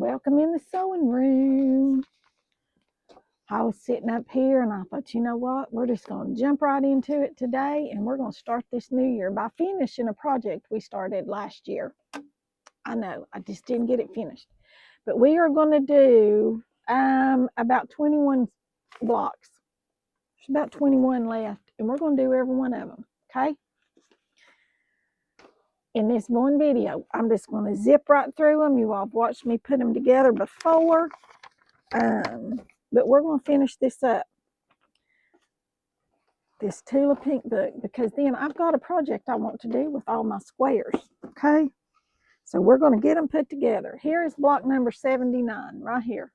welcome in the sewing room. I was sitting up here and I thought, you know what, we're just going to jump right into it today, and we're going to start this new year by finishing a project we started last year. I know, I just didn't get it finished, but we are going to do about 21 blocks. There's about 21 left, and we're going to do every one of them, okay? In this one video, I'm just going to zip right through them. You all have watched me put them together before. But we're going to finish this up, this Tula pink book, because then I've got a project I want to do with all my squares, okay? So we're going to get them put together. Here is block number 79, right here.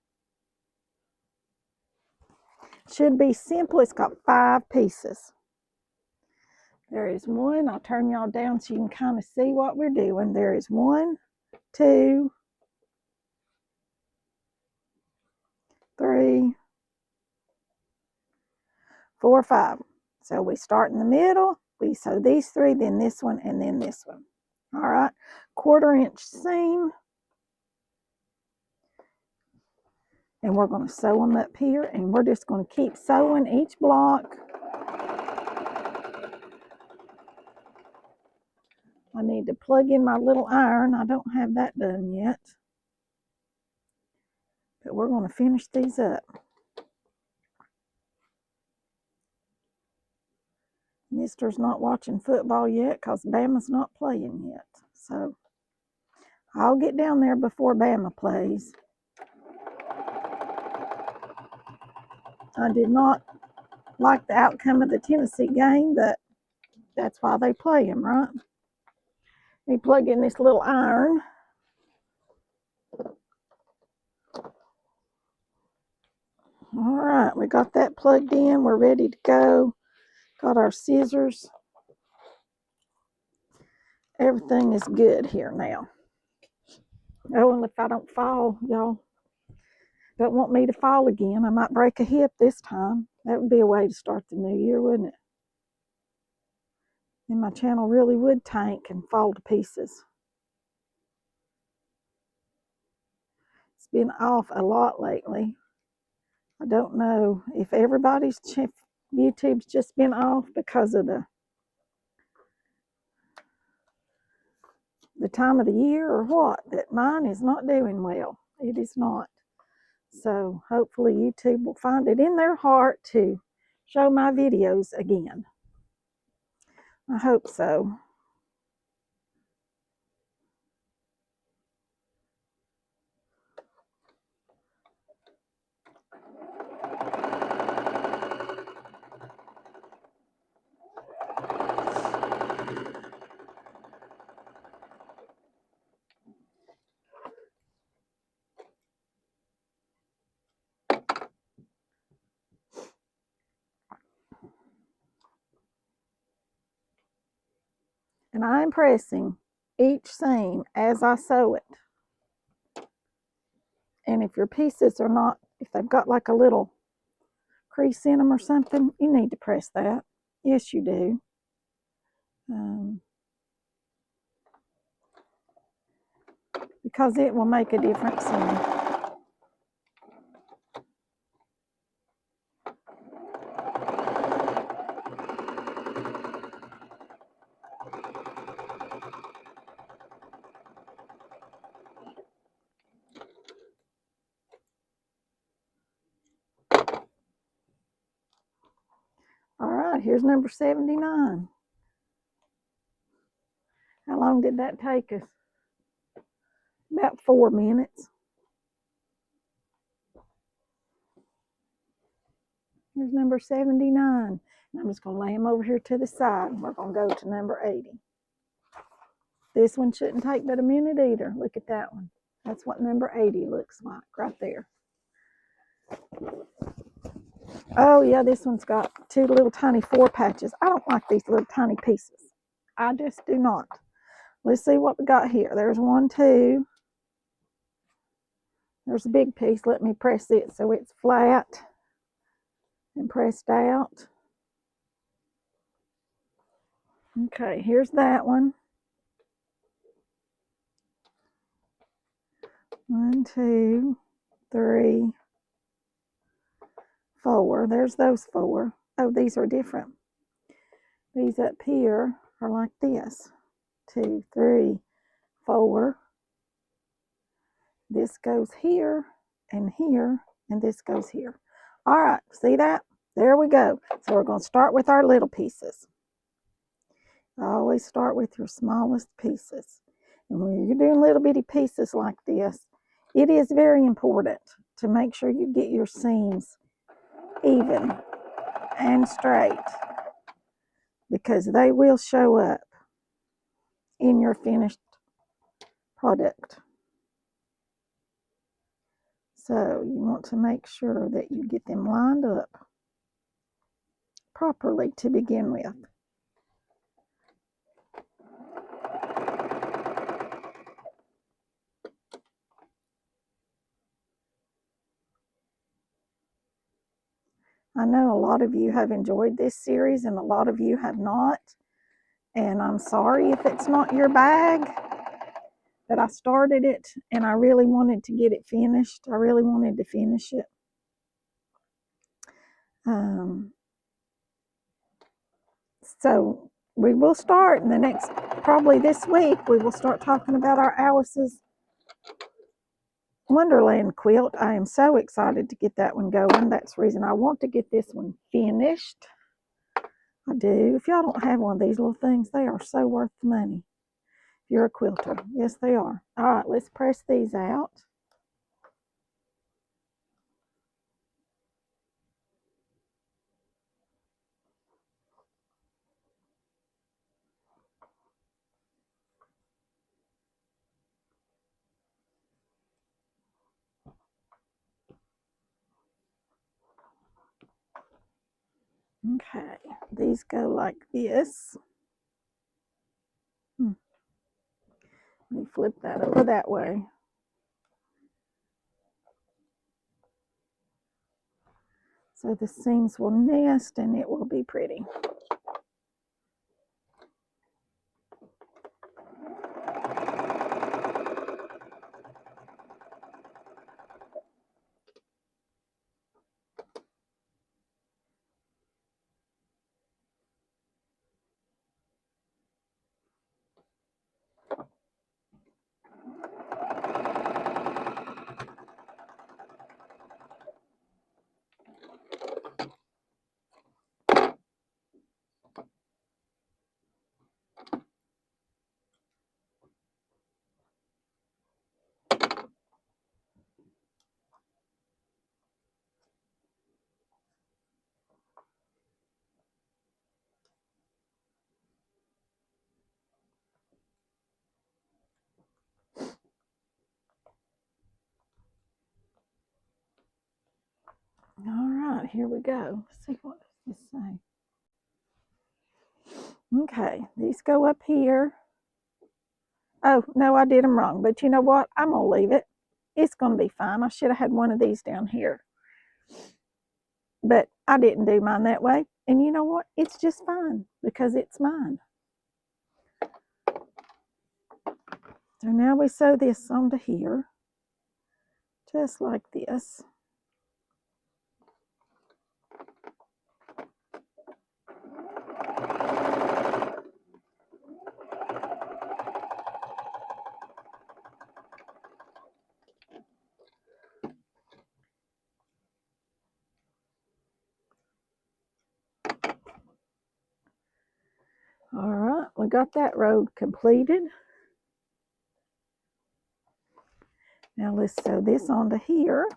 Should be simple. It's got 5 pieces. There is one. I'll turn y'all down so you can kind of see what we're doing. There is 1, 2, 3, 4, 5. So we start in the middle. We sew these 3, then this one, and then this one. All right, 1/4 inch seam. And we're going to sew them up here, and we're just going to keep sewing each block. I need to plug in my little iron. I don't have that done yet. But we're going to finish these up. Mister's not watching football yet because Bama's not playing yet. So I'll get down there before Bama plays. I did not like the outcome of the Tennessee game, but that's why they play him, right? Let me plug in this little iron. All right, we got that plugged in. We're ready to go. Got our scissors. Everything is good here now. Oh, and if I don't fall, y'all don't want me to fall again. I might break a hip this time. That would be a way to start the new year, wouldn't it? And my channel really would tank and fall to pieces. It's been off a lot lately. I don't know if everybody's YouTube's just been off because of the time of the year or what, but mine is not doing well. It is not. So hopefully YouTube will find it in their heart to show my videos again. I hope so. And I'm pressing each seam as I sew it. And if your pieces are not, if they've got like a little crease in them or something, you need to press that. Yes, you do. Because it will make a difference All right, here's number 79. How long did that take us? About 4 minutes. Here's number 79. I'm just going to lay them over here to the side. We're going to go to number 80. This one shouldn't take but a minute either. Look at that one. That's what number 80 looks like right there. Oh yeah, this one's got 2 little tiny 4 patches. I don't like these little tiny pieces. I just do not. Let's see what we got here. There's 1, 2. There's a big piece. Let me press it so it's flat and pressed out. Okay, here's that one. 1, 2, 3, 4. There's those 4. Oh, these are different. These up here are like this. 2, 3, 4. This goes here, and this goes here. All right, see that? There we go. So we're going to start with our little pieces. Always start with your smallest pieces. And when you're doing little bitty pieces like this, it is very important to make sure you get your seams even and straight, because they will show up in your finished product. So you want to make sure that you get them lined up properly to begin with. I know a lot of you have enjoyed this series and a lot of you have not. And I'm sorry if it's not your bag, but I started it and I really wanted to get it finished. I really wanted to finish it. So we will start in the next, probably this week, we will start talking about our Alice's Wonderland quilt. I am so excited to get that one going. That's the reason I want to get this one finished. I do. If y'all don't have one of these little things, they are so worth the money. If you're a quilter. Yes, they are. All right, let's press these out. Okay, these go like this. Let me flip that over that way. So the seams will nest and it will be pretty. All right, here we go. Let's see, what does this say? Okay, these go up here. Oh, no, I did them wrong. But you know what? I'm going to leave it. It's going to be fine. I should have had one of these down here. But I didn't do mine that way. And you know what? It's just fine because it's mine. So now we sew this onto here. Just like this. All right, we got that row completed. Now let's sew this onto here.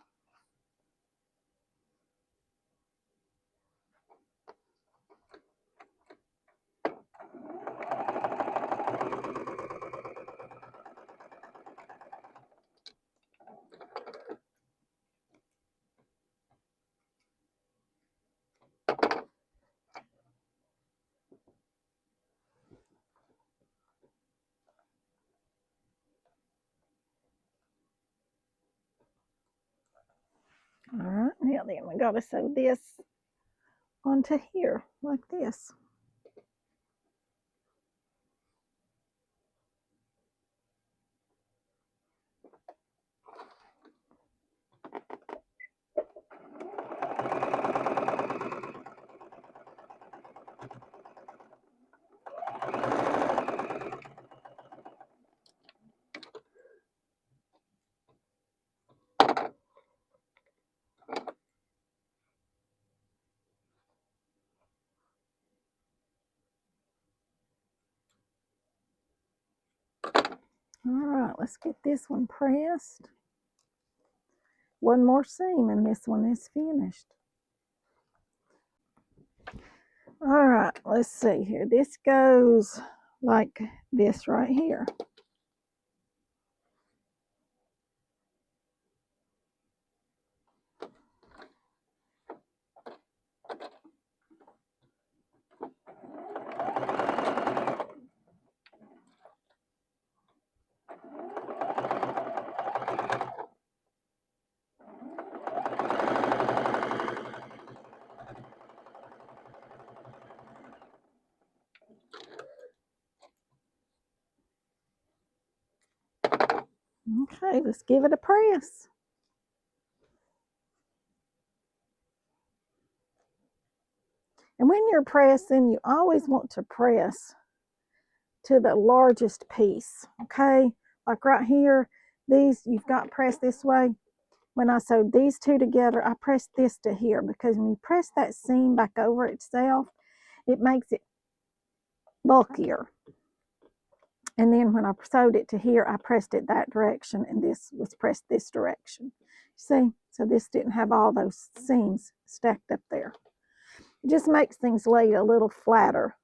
All right, now then we got to sew this onto here like this. All right, let's get this one pressed. One more seam and this one is finished. All right, let's see here. This goes like this right here. Okay, let's give it a press. And when you're pressing, you always want to press to the largest piece, okay? Like right here, these you've got pressed this way. When I sewed these two together, I pressed this to here because when you press that seam back over itself, it makes it bulkier. And then when I sewed it to here, I pressed it that direction and this was pressed this direction. See? So this didn't have all those seams stacked up there. It just makes things lay a little flatter.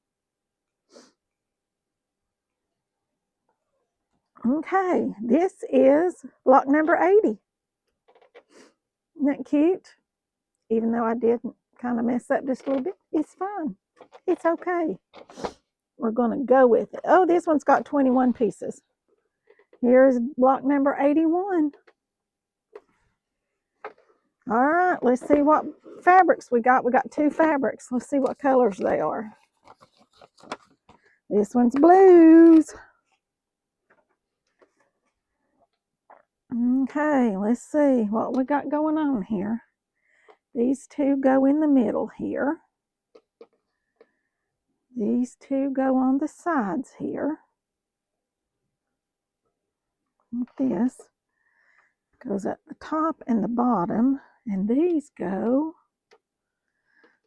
Okay, this is block number 80. Isn't that cute? Even though I did kind of mess up just a little bit, it's fine. It's okay. We're going to go with it. Oh, this one's got 21 pieces. Here's block number 81. All right, let's see what fabrics we got. We got two fabrics. Let's see what colors they are. This one's blues. Okay, let's see what we got going on here. These two go in the middle here. These two go on the sides here. This goes at the top and the bottom, and these go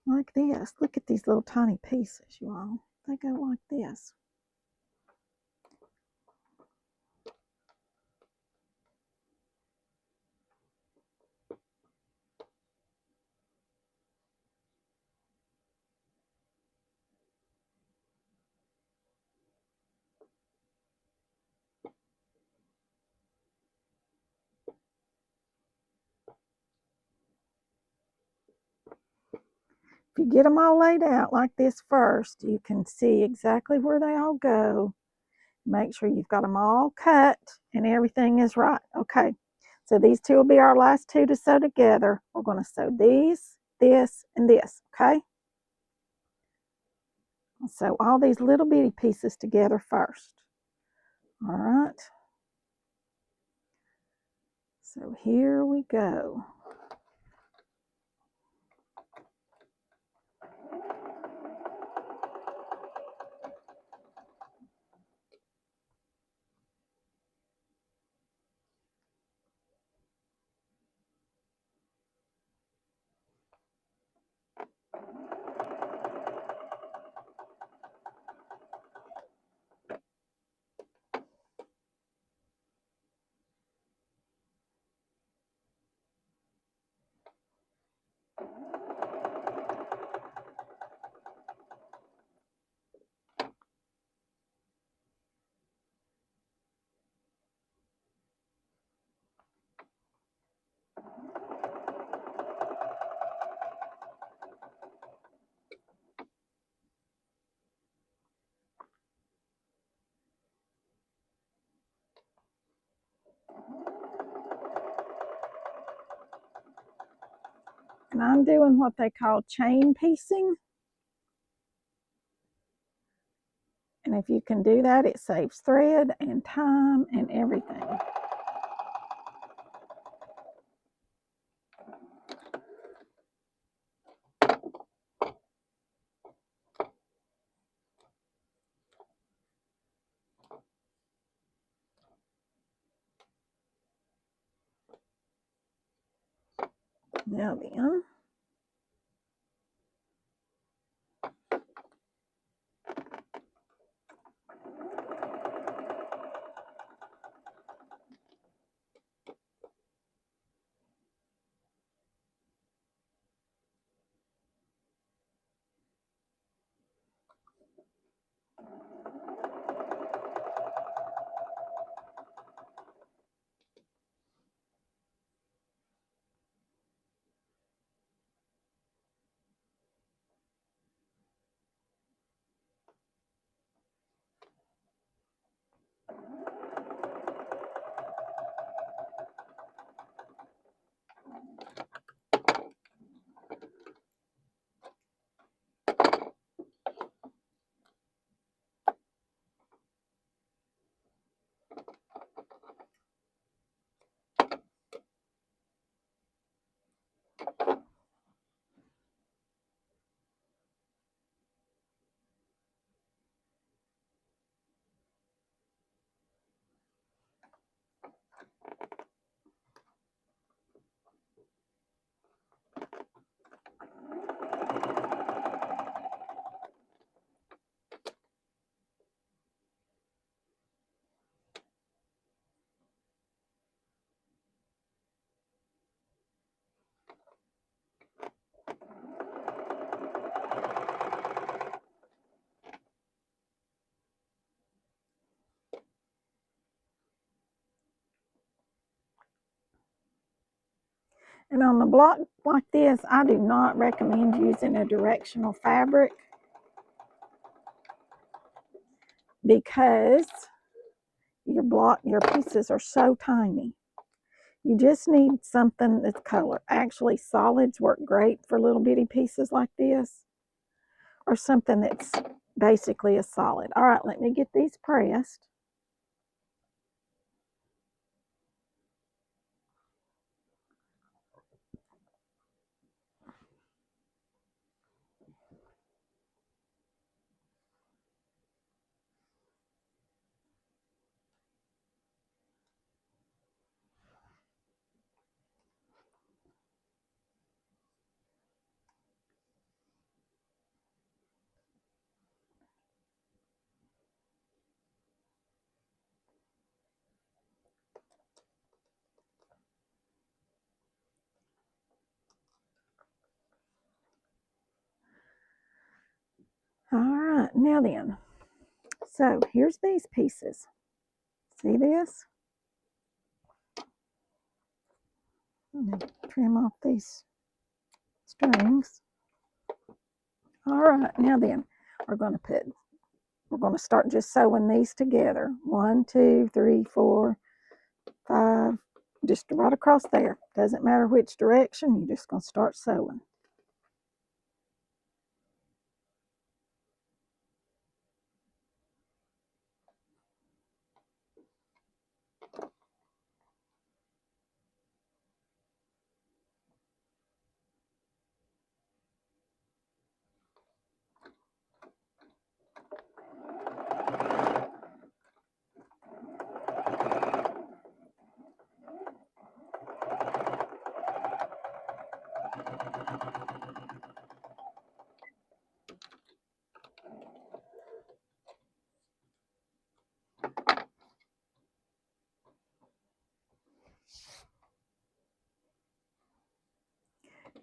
like this. Look at these little tiny pieces, you all. They go like this. If you get them all laid out like this first, you can see exactly where they all go. Make sure you've got them all cut and everything is right. Okay, so these two will be our last two to sew together. We're going to sew these, this, and this, okay? I'll sew all these little bitty pieces together first. All right. So here we go. And I'm doing what they call chain piecing. And if you can do that, it saves thread and time and everything. Now then, And on a block like this, I do not recommend using a directional fabric because your pieces are so tiny. You just need something that's color. Actually, solids work great for little bitty pieces like this, or something that's basically a solid. All right, let me get these pressed. All right, now then, so here's these pieces. See this? Trim off these strings. All right, now then, we're going to start just sewing these together. 1, 2, 3, 4, 5, just right across there. Doesn't matter which direction, you're just going to start sewing.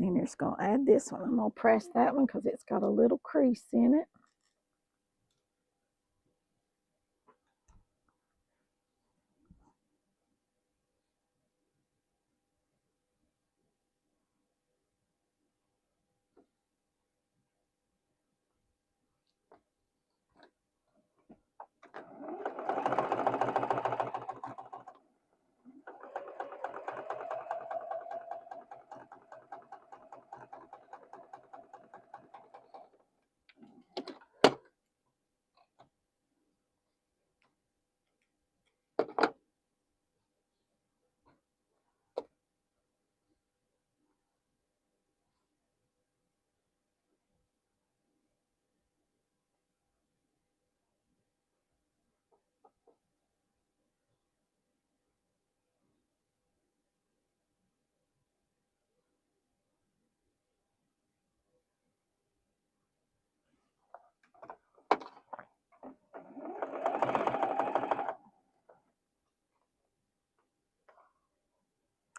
Then you're just going to add this one. I'm going to press that one because it's got a little crease in it.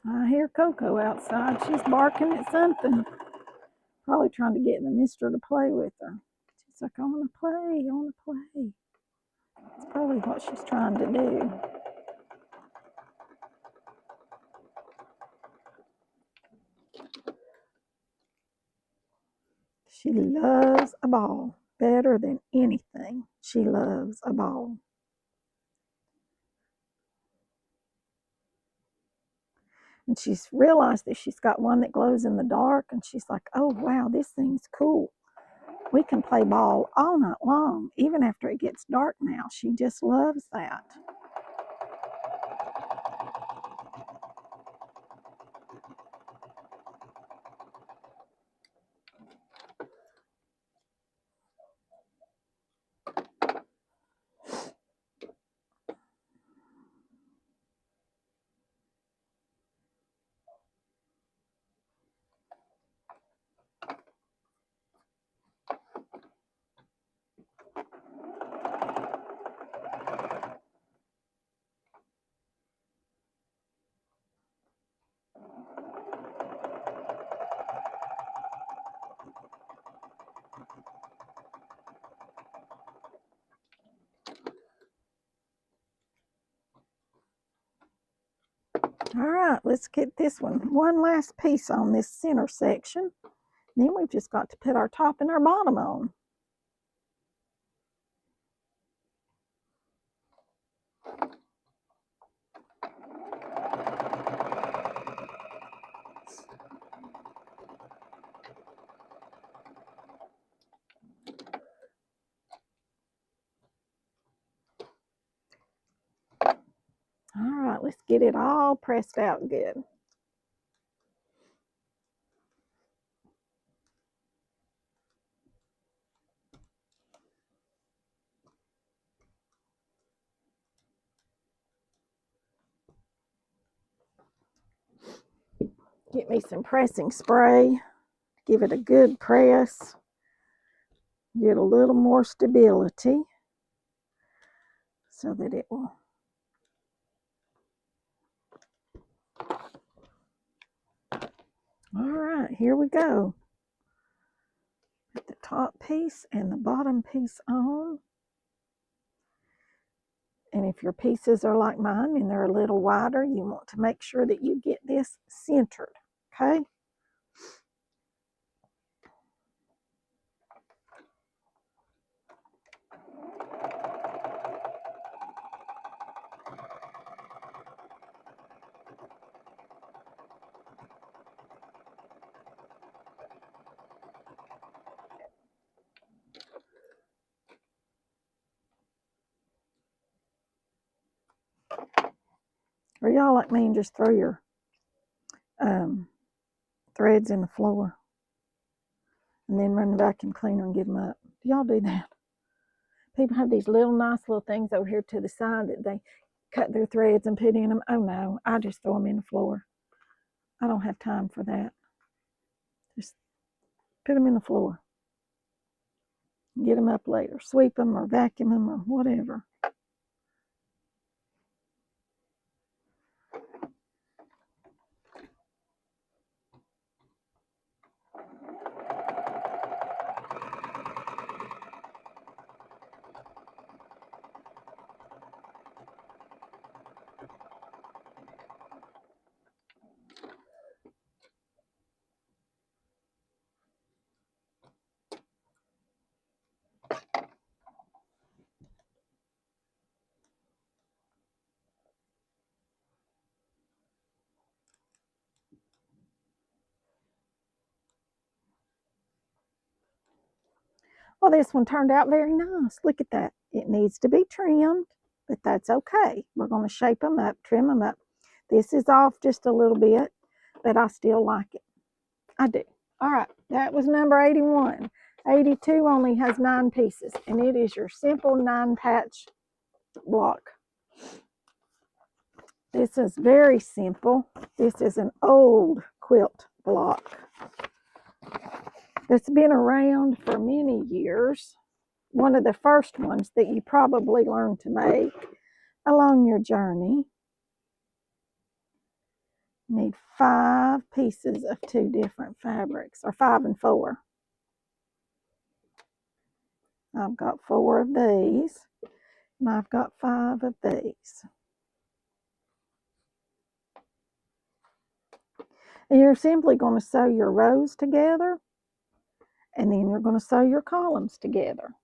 I hear Coco outside. She's barking at something. Probably trying to get the mister to play with her. She's like, I want to play, I want to play. That's probably what she's trying to do. She loves a ball better than anything. She loves a ball. And she's realized that she's got one that glows in the dark, and she's like, oh, wow, this thing's cool. We can play ball all night long, even after it gets dark now. She just loves that. All right, let's get this one last piece on this center section. Then we've just got to put our top and our bottom on. All right, let's get it all pressed out good. Get me some pressing spray. Give it a good press. Get a little more stability so that it will. All right, here we go. Put the top piece and the bottom piece on. And if your pieces are like mine and they're a little wider, you want to make sure that you get this centered, okay? Or y'all like me and just throw your threads in the floor and then run the vacuum cleaner and give them up. Do y'all do that? People have these little nice little things over here to the side that they cut their threads and put in them. Oh no, I just throw them in the floor. I don't have time for that. Just put them in the floor. Get them up later. Sweep them or vacuum them or whatever. Well, this one turned out very nice. Look at that. It needs to be trimmed, but that's okay. We're going to shape them up, trim them up. This is off just a little bit, but I still like it. I do. All right, that was number 81. 82 only has 9 pieces, and it is your simple 9-patch block. This is very simple. This is an old quilt block that's been around for many years. One of the first ones that you probably learned to make along your journey. You need 5 pieces of 2 different fabrics, or 5 and 4. I've got 4 of these, and I've got 5 of these. And you're simply going to sew your rows together, and then you're going to sew your columns together.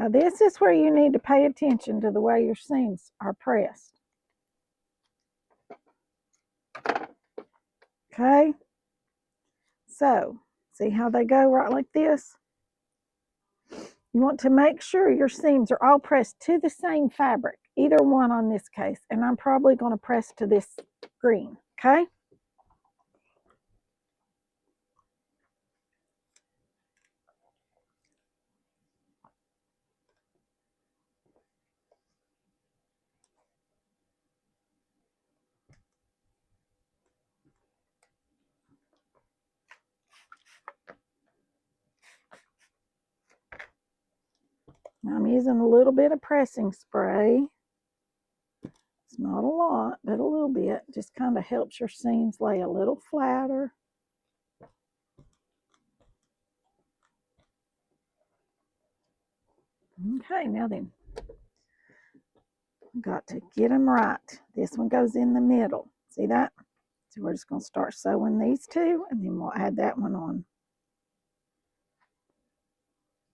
Now this is where you need to pay attention to the way your seams are pressed. Okay, so see how they go right like this? You want to make sure your seams are all pressed to the same fabric, either one on this case, and I'm probably going to press to this green, okay? I'm using a little bit of pressing spray. It's not a lot, but a little bit. Just kind of helps your seams lay a little flatter. Okay, now then, got to get them right. This one goes in the middle. See that? So we're just going to start sewing these two, and then we'll add that one on.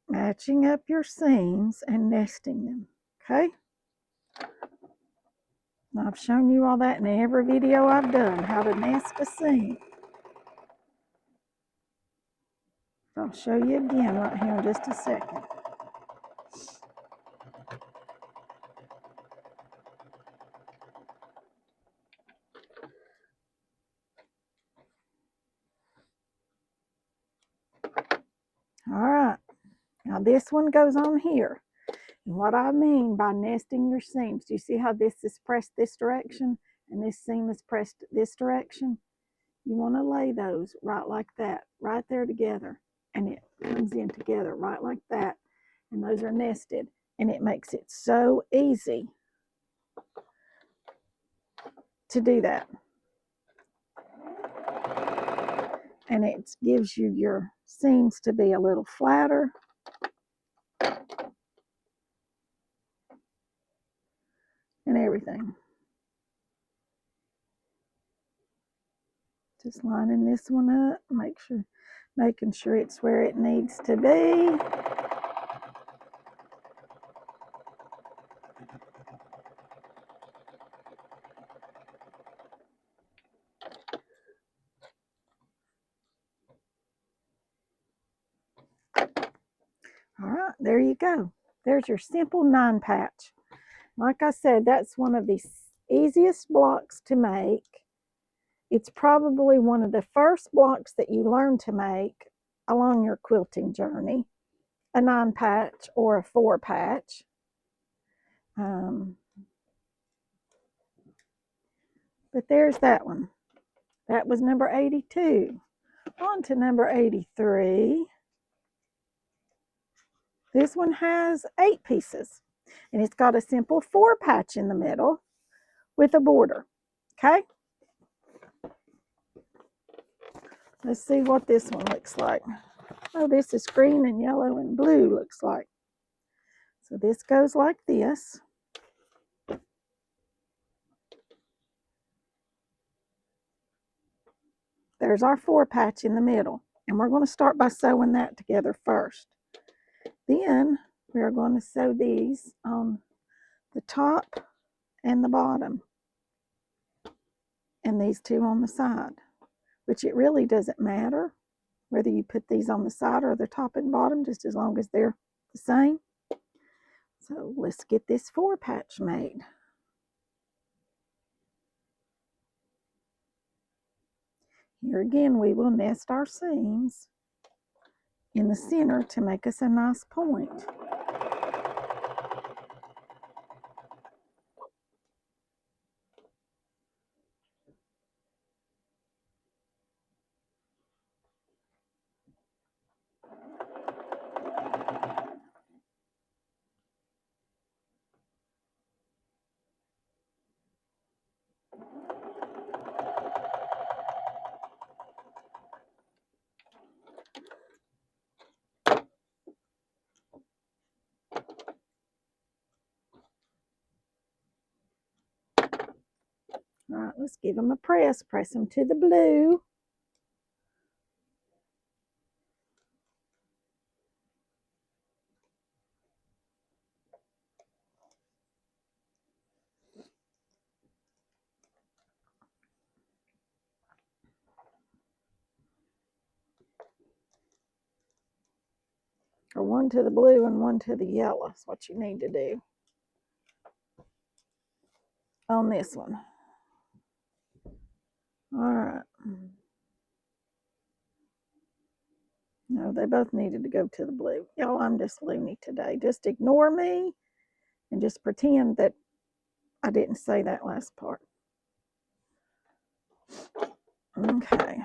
Matching up your seams and nesting them, okay? I've shown you all that in every video I've done, how to nest a seam. I'll show you again right here in just a second. All right, now this one goes on here. And what I mean by nesting your seams, do you see how this is pressed this direction and this seam is pressed this direction? You want to lay those right like that, right there together, and it comes in together right like that, and those are nested, and it makes it so easy to do that. And it gives you your seams to be a little flatter. And everything. Just lining this one up, making sure it's where it needs to be. All right, there you go. There's your simple 9 patch. Like I said, that's one of the easiest blocks to make. It's probably one of the first blocks that you learn to make along your quilting journey, a 9 patch or a 4 patch. But there's that one. That was number 82. On to number 83. This one has 8 pieces, and it's got a simple 4 patch in the middle with a border. Okay, let's see what this one looks like. Oh, this is green and yellow and blue, looks like. So this goes like this. There's our 4 patch in the middle, and we're going to start by sewing that together first. Then we are going to sew these on the top and the bottom, and these 2 on the side, which it really doesn't matter whether you put these on the side or the top and bottom, just as long as they're the same. So let's get this 4 patch made. Here again, we will nest our seams in the center to make us a nice point. All right, let's give them a press. Press them to the blue. Transfer one to the blue and one to the yellow. That's what you need to do on this one. All right. No, they both needed to go to the blue. Y'all, I'm just loony today. Just ignore me and just pretend that I didn't say that last part. Okay.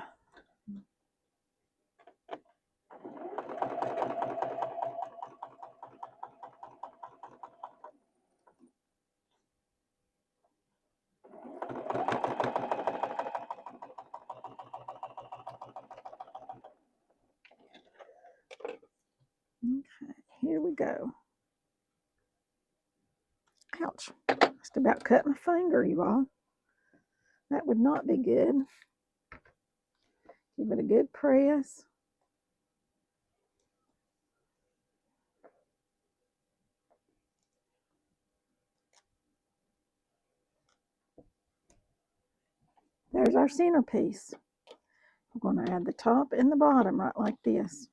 Okay, here we go. Ouch. Just about cut my finger, you all. That would not be good. Give it a good press. There's our centerpiece. We're going to add the top and the bottom right like this.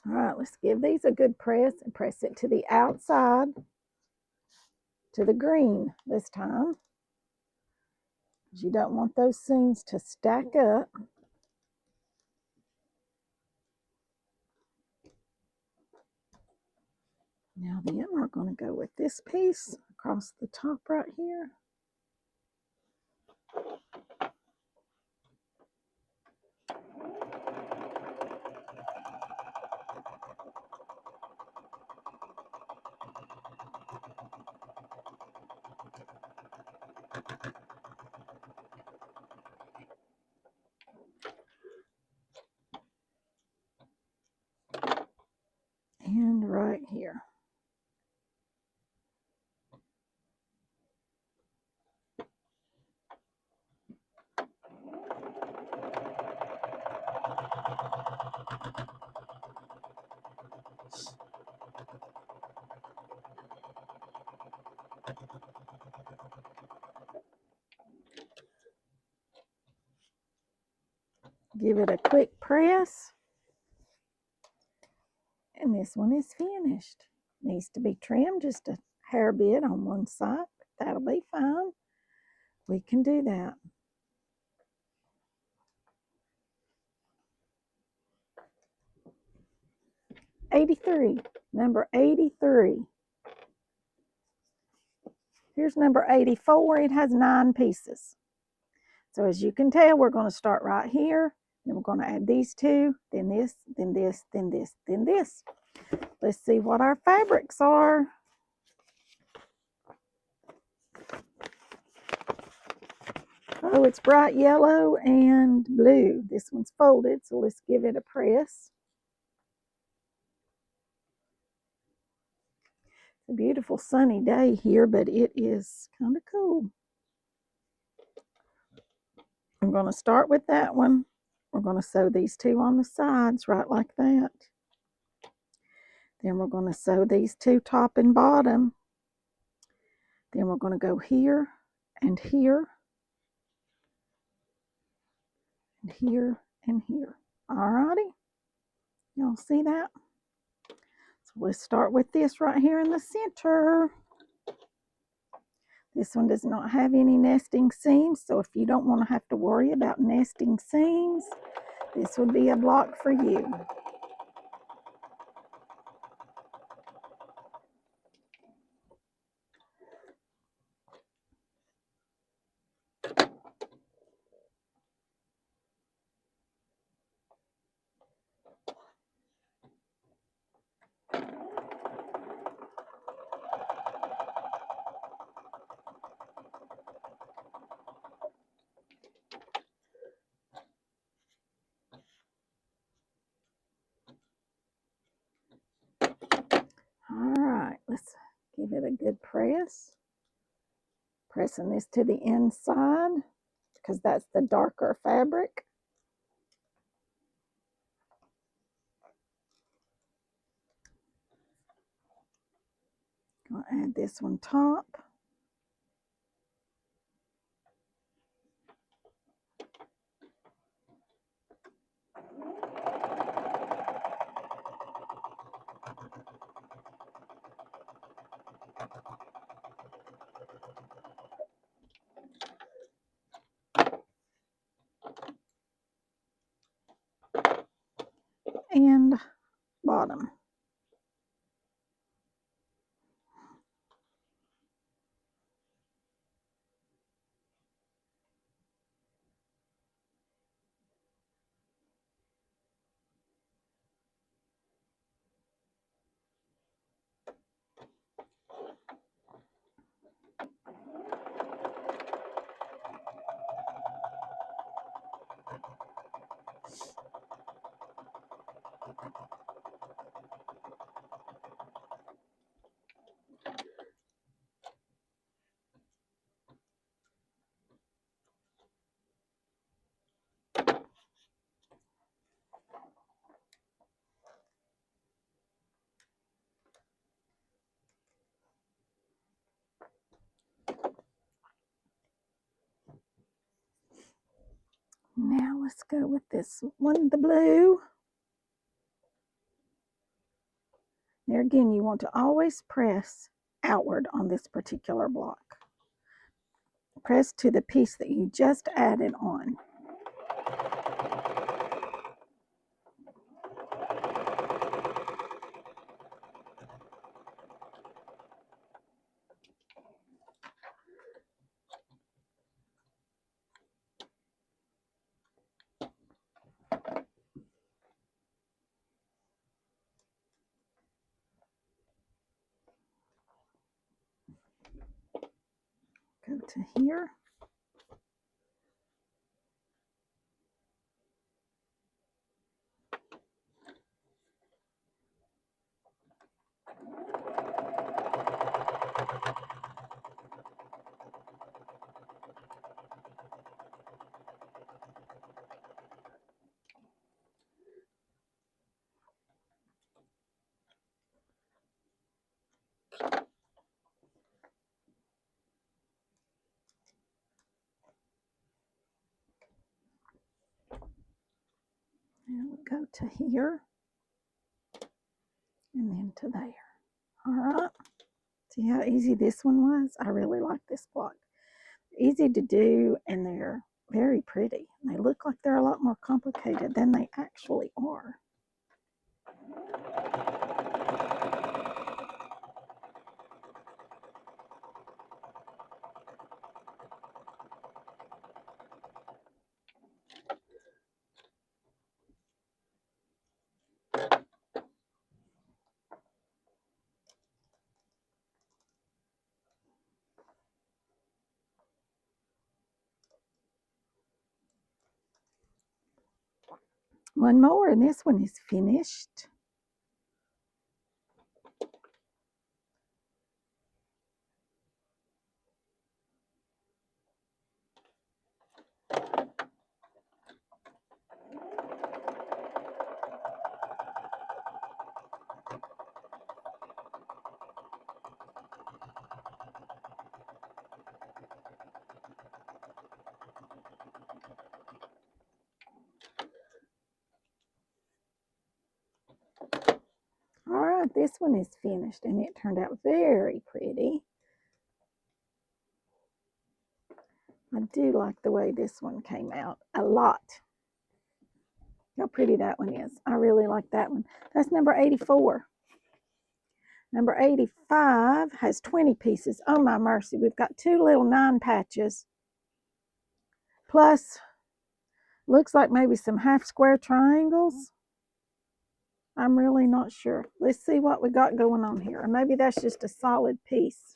All right, let's give these a good press and press it to the outside, to the green this time. You don't want those seams to stack up. Now then, we're going to go with this piece across the top right here. And right here. Give it a quick press. And this one is finished. Needs to be trimmed just a hair bit on one side, but that'll be fine. We can do that. Number 83. Here's number 84. It has 9 pieces. So as you can tell, we're going to start right here. Then we're going to add these 2, then this, then this, then this, then this. Let's see what our fabrics are. Oh, it's bright yellow and blue. This one's folded, so let's give it a press. It's a beautiful sunny day here, but it is kind of cool. I'm going to start with that one. We're going to sew these 2 on the sides right like that. Then we're going to sew these 2 top and bottom. Then we're going to go here and here and here and here. Alrighty, y'all see that? So let's start with this right here in the center. This one does not have any nesting seams, so if you don't want to have to worry about nesting seams, this would be a block for you. let's give it a good press. Pressing this to the inside because that's the darker fabric. I'll add this one top. And bottom. Now let's go with this one, the blue. There again, you want to always press outward on this particular block. Press to the piece that you just added on. Go to here. And we'll go to here and then to there. All right. See how easy this one was? I really like this block. Easy to do, and they're very pretty. They look like they're a lot more complicated than they actually are. One more, and this one is finished. All right, this one is finished, and it turned out very pretty. I do like the way this one came out a lot. How pretty that one is. I really like that one. That's number 84. Number 85 has 20 pieces. Oh my mercy. We've got 2 little 9 patches. Plus, looks like maybe some half square triangles. I'm really not sure. Let's see what we got going on here. Or maybe that's just a solid piece.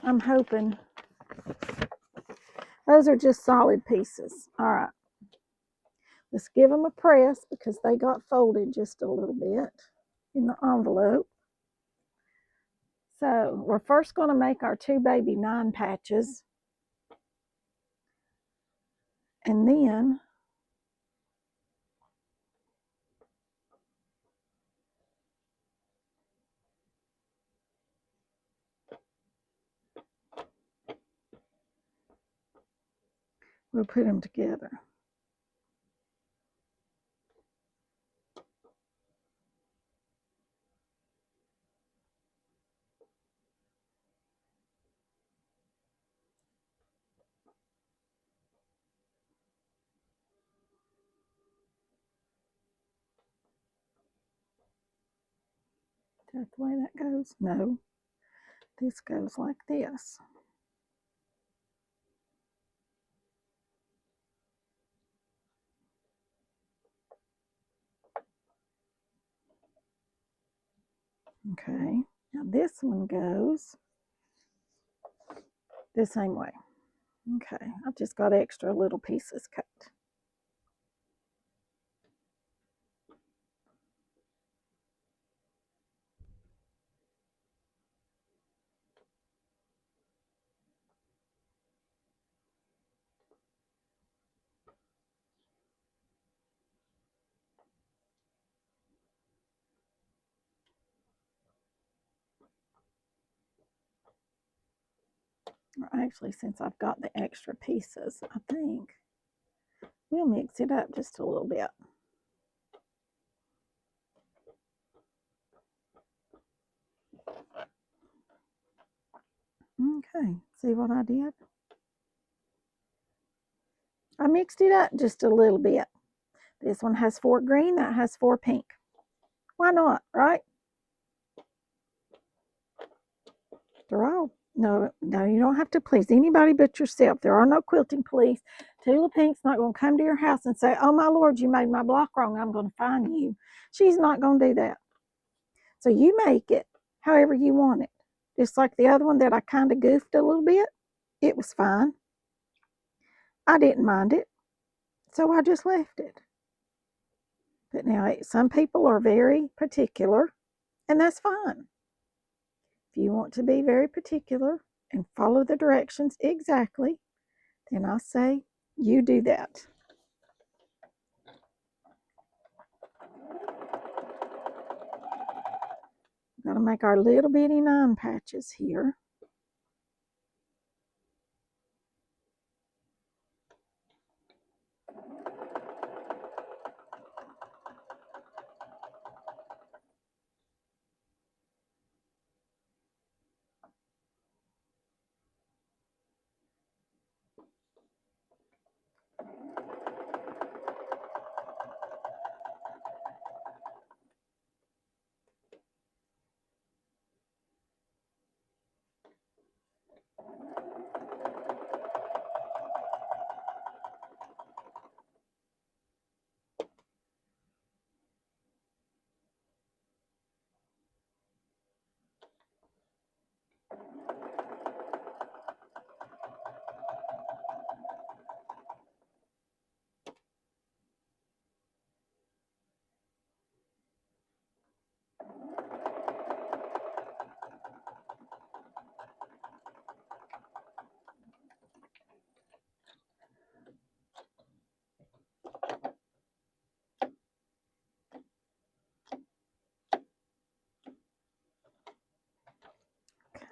I'm hoping. Those are just solid pieces. All right. Let's give them a press because they got folded just a little bit. in the envelope. So we're first going to make our 2 baby 9 patches, and then we'll put them together. Is that the way that goes? No, this goes like this. Okay, now this one goes the same way. Okay, I've just got extra little pieces cut. Actually, since I've got the extra pieces, I think we'll mix it up just a little bit. Okay, see what I did? I mixed it up just a little bit. This one has 4 green, that has 4 pink. Why not, right? They're all, no, you don't have to please anybody but yourself. There are no quilting police. Tula Pink's not going to come to your house and say, oh my Lord, you made my block wrong, I'm going to fine you. She's not going to do that. So you make it however you want it. Just like the other one that I kind of goofed a little bit, it was fine. I didn't mind it, so I just left it. But now some people are very particular, and that's fine. If you want to be very particular and follow the directions exactly, then I say you do that. We're going to make our little bitty 9 patches here.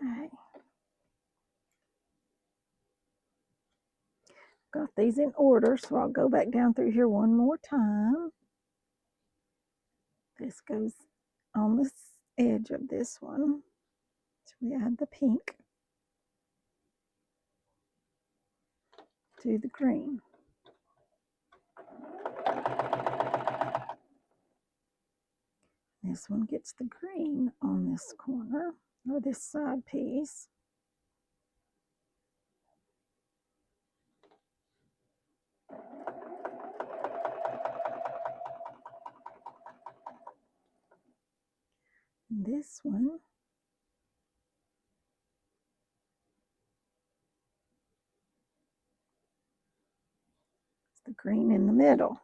Okay. Got these in order, so I'll go back down through here one more time. This goes on this edge of this one. So we add the pink to the green. This one gets the green on this corner, or this side piece. And this one is the green in the middle.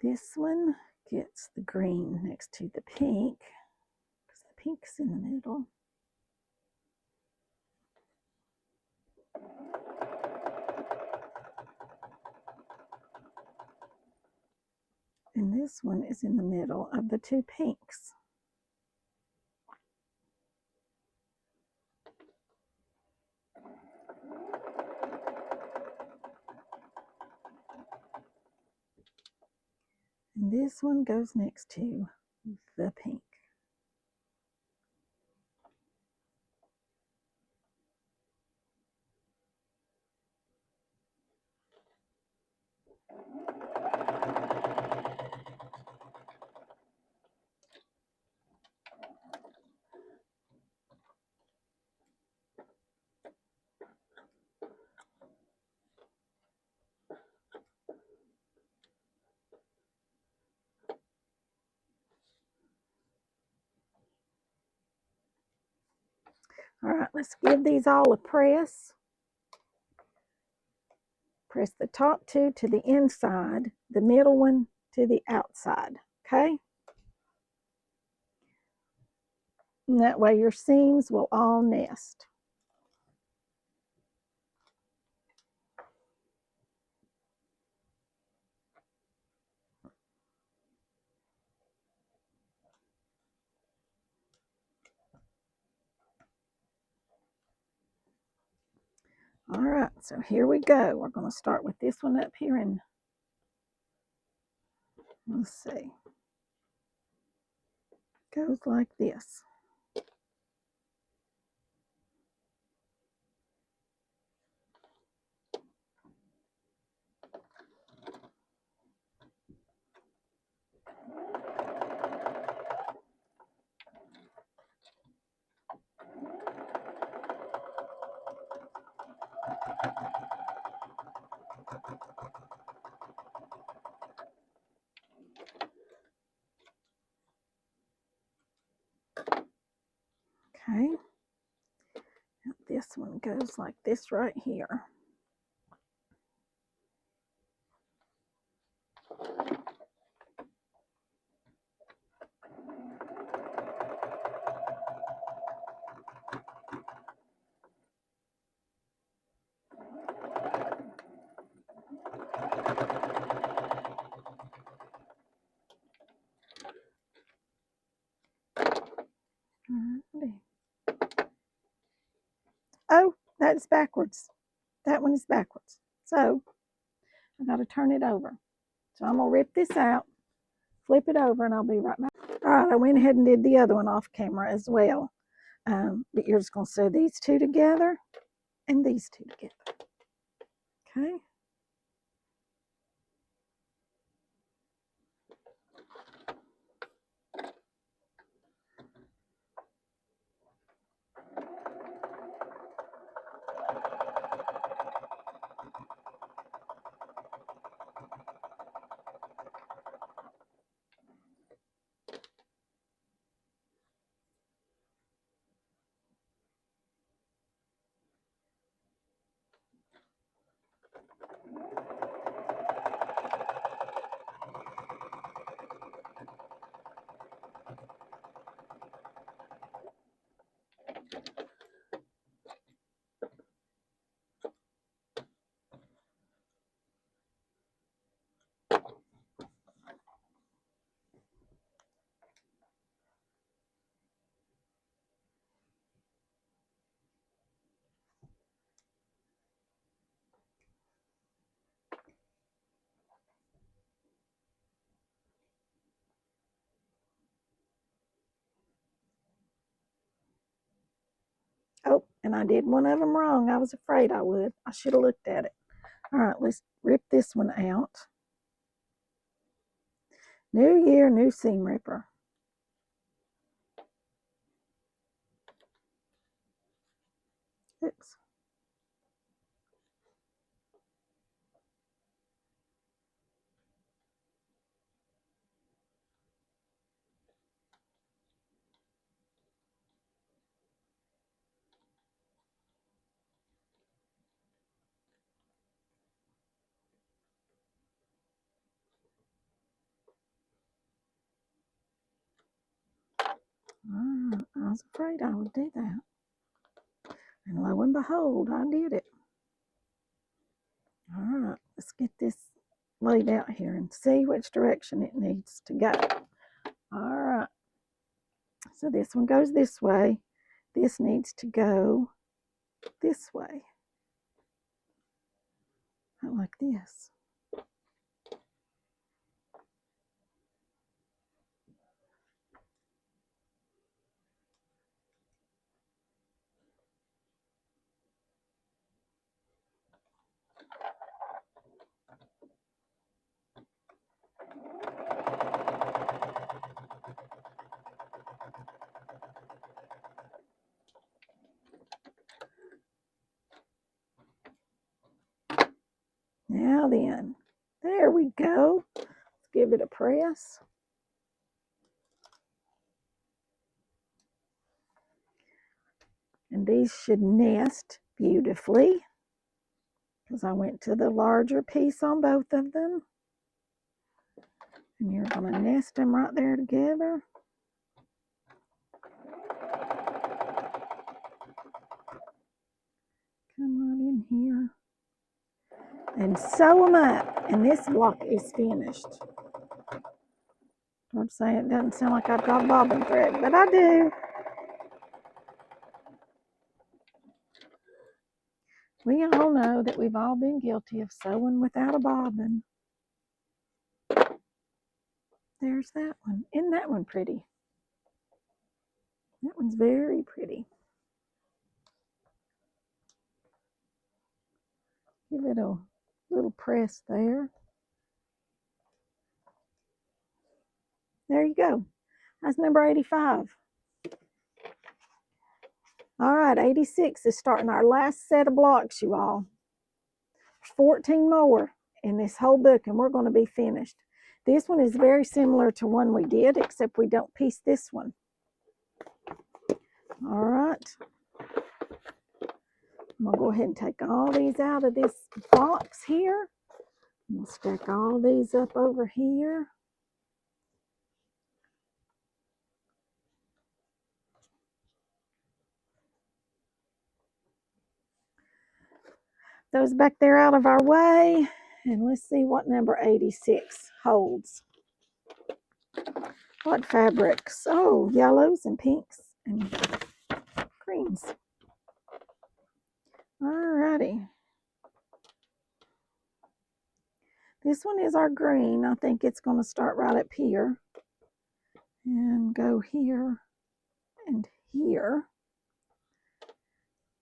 this one gets the green next to the pink, because the pink's in the middle. And this one is in the middle of the two pinks. And this one goes next to the pink. All right, let's give these all a press. Press the top two to the inside, the middle one to the outside, okay? And that way your seams will all nest. All right, so here we go. We're going to start with this one up here, and let's see. Goes like this. Okay. Now this one goes like this right here. Oh, that's backwards. That one is backwards. So I got to turn it over. So I'm going to rip this out, flip it over, and I'll be right back. All right, I went ahead and did the other one off camera as well. But you're just going to sew these two together and these two together. Okay. Oh, and I did one of them wrong. I was afraid I would. I should have looked at it. All right, let's rip this one out. New year, new seam ripper. Oops. I was afraid I would do that. And lo and behold, I did it. All right, let's get this laid out here and see which direction it needs to go. All right, so this one goes this way. This needs to go this way. Like this. Now then, there we go. Let's give it a press. And these should nest beautifully because I went to the larger piece on both of them. And you're going to nest them right there together. Come right in here. And sew them up. And this block is finished. I'm saying it doesn't sound like I've got bobbin thread, but I do. We all know that we've all been guilty of sewing without a bobbin. There's that one. Isn't that one pretty? That one's very pretty. Give it a little press there. There you go. That's number 85. All right, 86 is starting our last set of blocks, you all. 14 more in this whole book, and we're going to be finished. This one is very similar to one we did, except we don't piece this one. All right. I'm going to go ahead and take all these out of this box here. We'll stack all these up over here. Those back there out of our way. And let's see what number 86 holds. What fabrics? Oh, yellows and pinks and greens. Alrighty. This one is our green. I think it's going to start right up here and go here and here.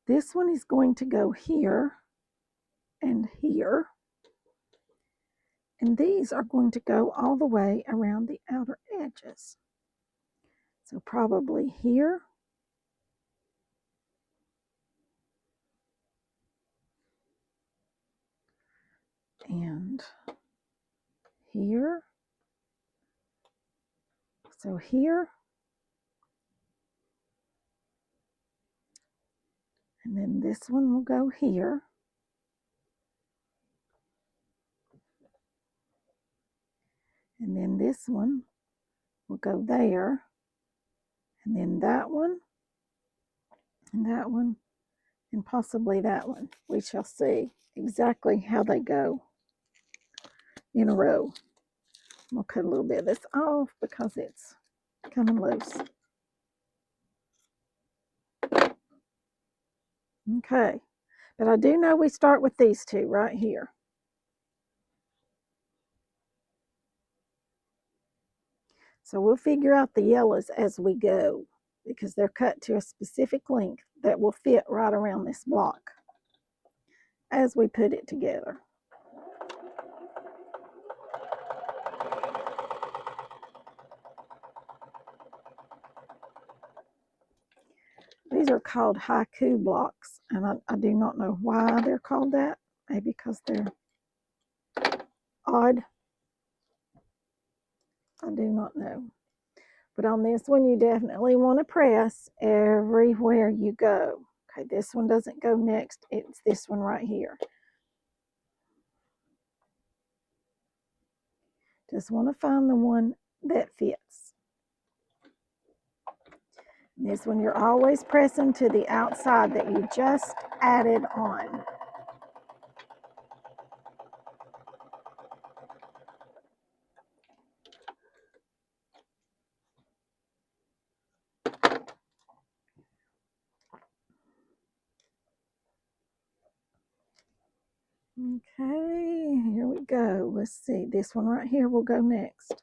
This one is going to go here and here. And these are going to go all the way around the outer edges. So probably here. And here. So here. And then this one will go here. And then this one will go there. And then that one. And that one. And possibly that one. We shall see exactly how they go in a row. We'll cut a little bit of this off because it's coming loose. Okay, but I do know we start with these two right here. So we'll figure out the yellows as we go because they're cut to a specific length that will fit right around this block as we put it together. These are called haiku blocks, and I do not know why they're called that. Maybe because they're odd. I do not know. But on this one, you definitely want to press everywhere you go. Okay, this one doesn't go next. It's this one right here. Just want to find the one that fits. This one you're always pressing to the outside that you just added on. Okay, here we go. Let's see, this one right here will go next.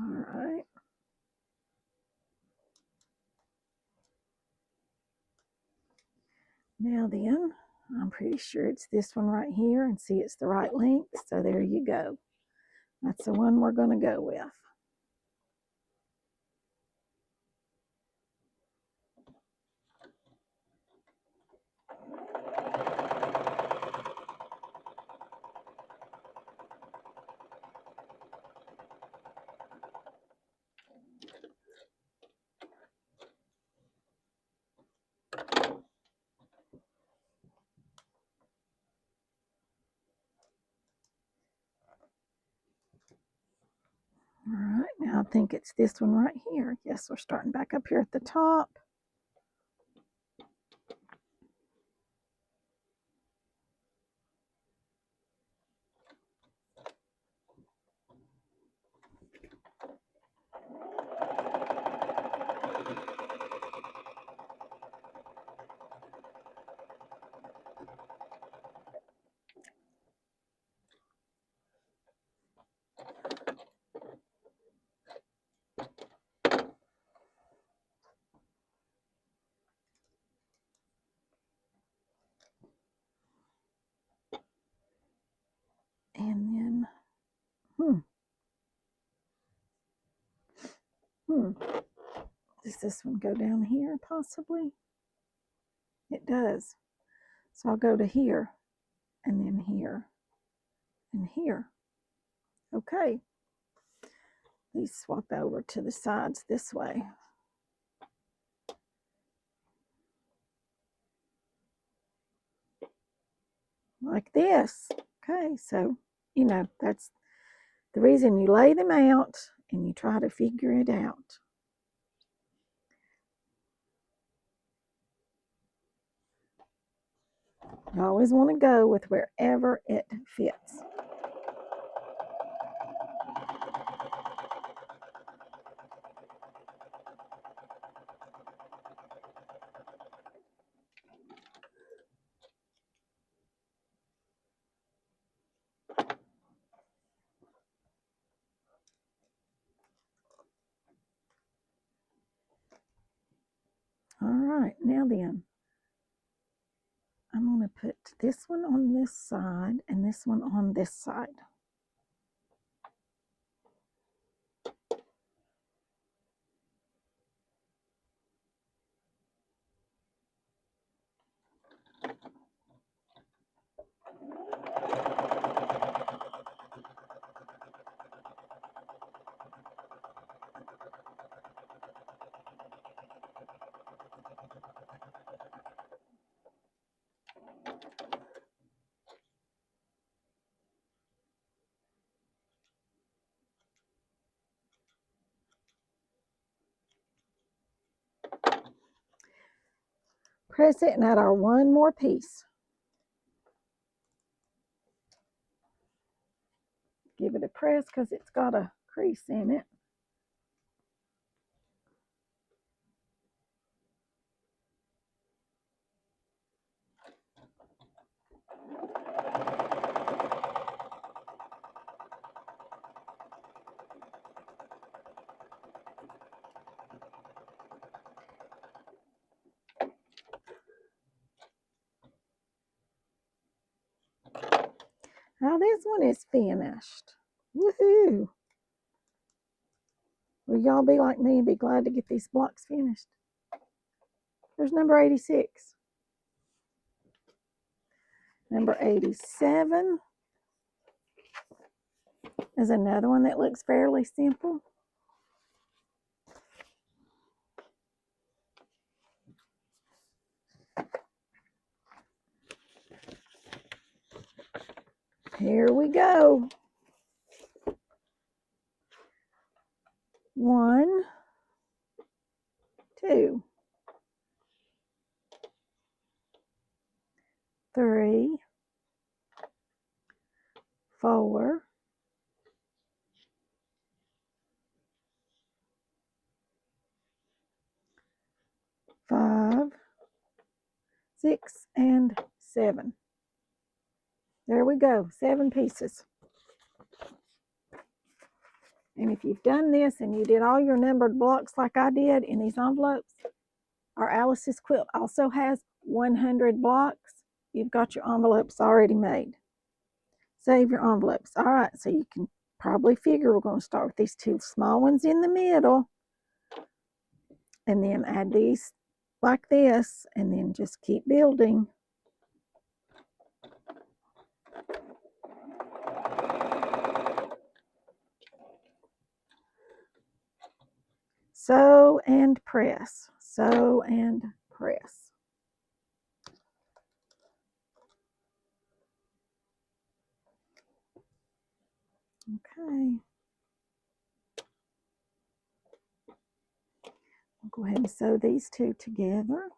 All right. Now then, I'm pretty sure it's this one right here, and see it's the right length, so there you go. That's the one we're going to go with. All right, now I think it's this one right here. Yes, we're starting back up here at the top. And then, does this one go down here possibly? It does. So I'll go to here, and then here, and here. Okay. These swap over to the sides this way. Like this. Okay, so, you know, that's the reason you lay them out and you try to figure it out. You always want to go with wherever it fits. All right, now then, I'm going to put this one on this side and this one on this side. Press it and add our one more piece. Give it a press because it's got a crease in it. Now this one is finished. Woohoo! Will y'all be like me and be glad to get these blocks finished? There's number 86. Number 87 is another one that looks fairly simple. Here we go. 1, 2, 3, 4, 5, 6, and 7. There we go, 7 pieces. And if you've done this and you did all your numbered blocks like I did in these envelopes, our Alice's quilt also has 100 blocks. You've got your envelopes already made. Save your envelopes. All right, so you can probably figure we're going to start with these 2 small ones in the middle, and then add these like this, and then just keep building. Sew and press, sew and press. Okay. I'll go ahead and sew these 2 together.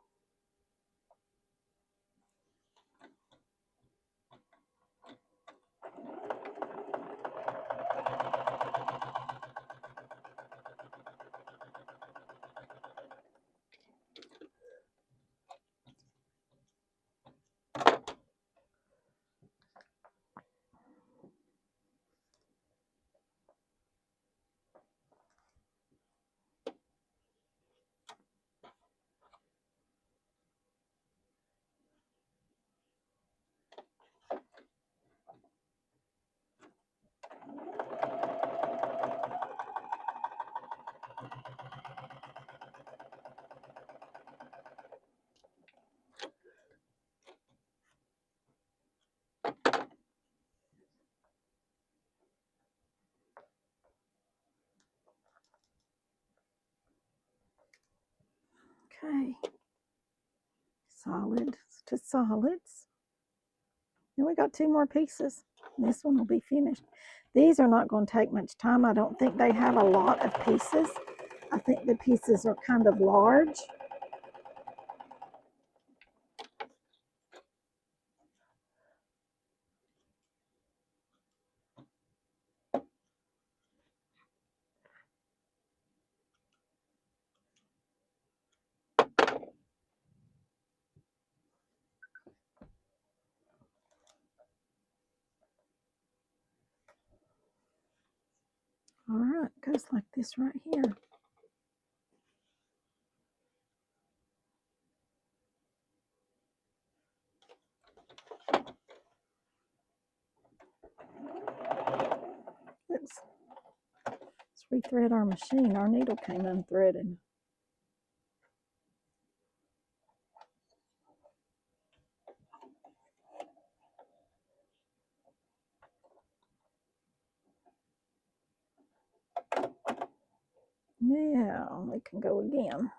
Okay. Solids to solids. And we got 2 more pieces. This one will be finished. These are not going to take much time. I don't think they have a lot of pieces. I think the pieces are kind of large. All right, goes like this right here. Oops. Let's rethread our machine. Our needle came unthreaded. Now we can go again.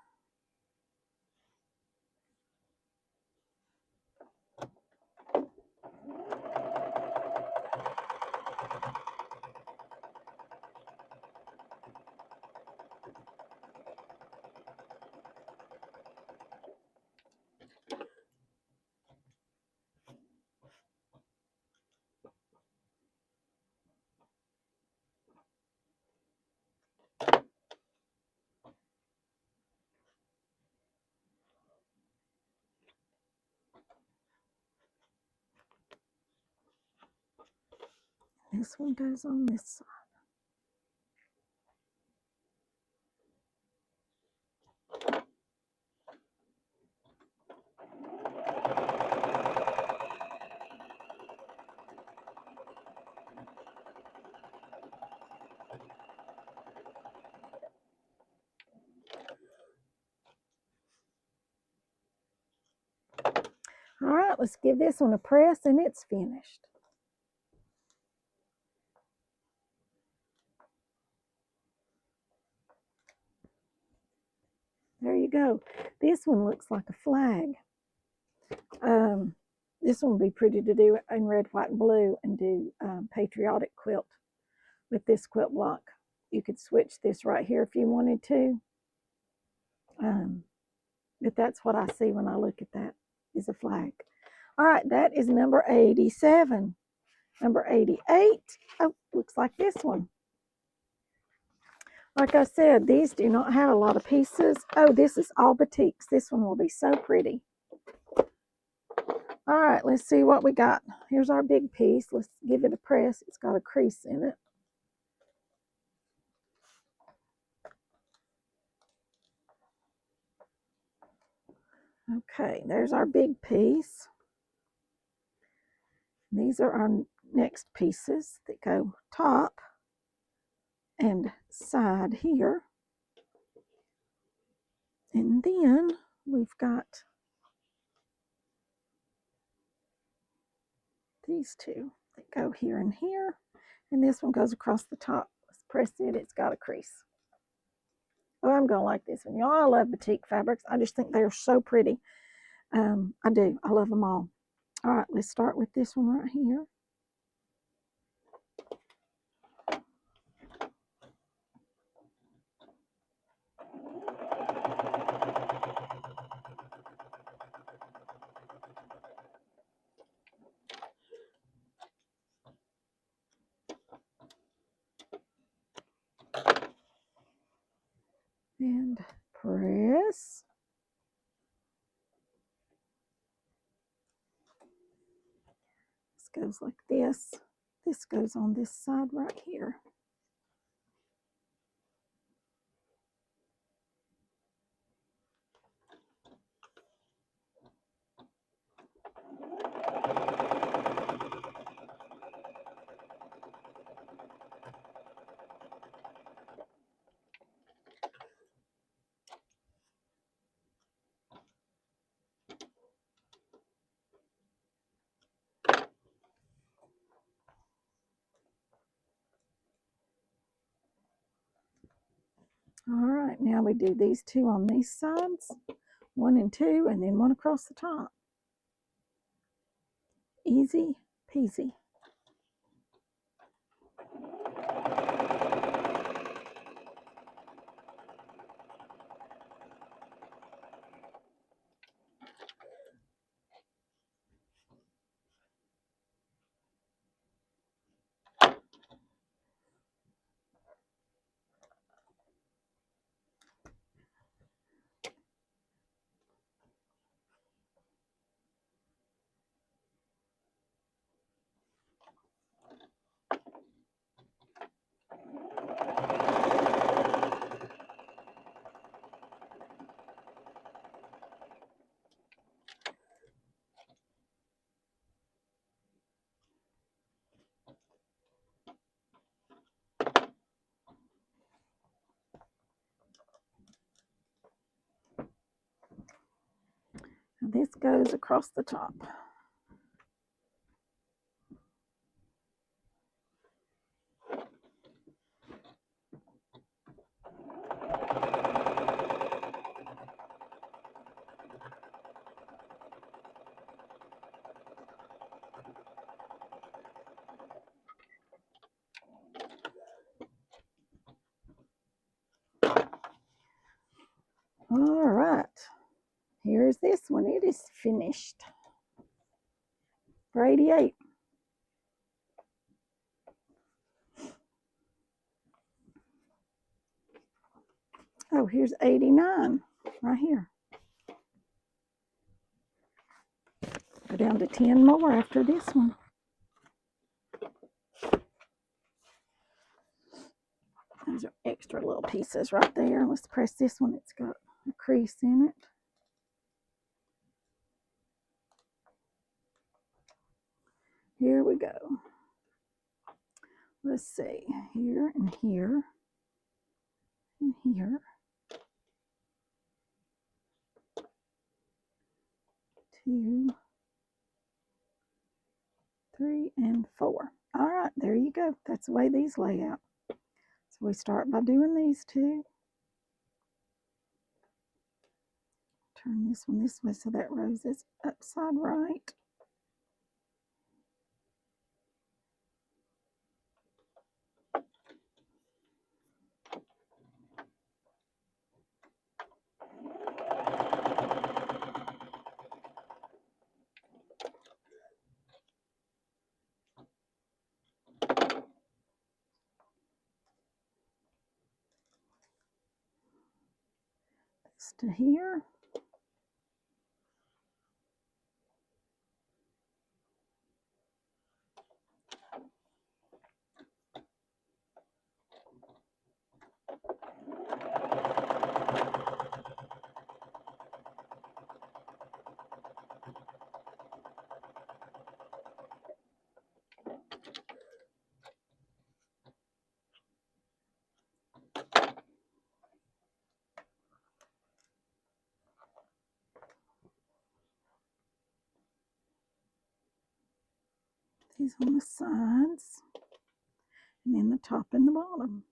This one goes on this side. let's give this one a press and it's finished. There you go. This one looks like a flag. This one would be pretty to do in red, white, and blue and do patriotic quilt with this quilt block. You could switch this right here if you wanted to. But that's what I see when I look at that, is a flag. All right, that is number 87. Number 88, oh, looks like this one. Like I said, these do not have a lot of pieces. Oh, this is all batiks. This one will be so pretty. All right, let's see what we got. Here's our big piece. Let's give it a press. It's got a crease in it. Okay, there's our big piece. These are our next pieces that go top and side here. And then we've got these two that go here and here. And this one goes across the top. Let's press it. It's got a crease. Oh, I'm going to like this one. Y'all, I love batik fabrics. I just think they are so pretty. I do. I love them all. All right, let's start with this one right here. And press. This goes like this. This goes on this side right here. All right, now we do these two on these sides, 1 and 2, and then one across the top. Easy peasy. Now this goes across the top. All right, here's this one. It is finished for 88. Oh, here's 89 right here. Go down to 10 more after this one. Those are extra little pieces right there. Let's press this one. It's got a crease in it. Here we go. Let's see, here and here and here. 2, 3, and 4. All right, there you go. That's the way these lay out. So we start by doing these two. Turn this one this way so that rose is upside right. This to here. These on the sides, and then the top and the bottom.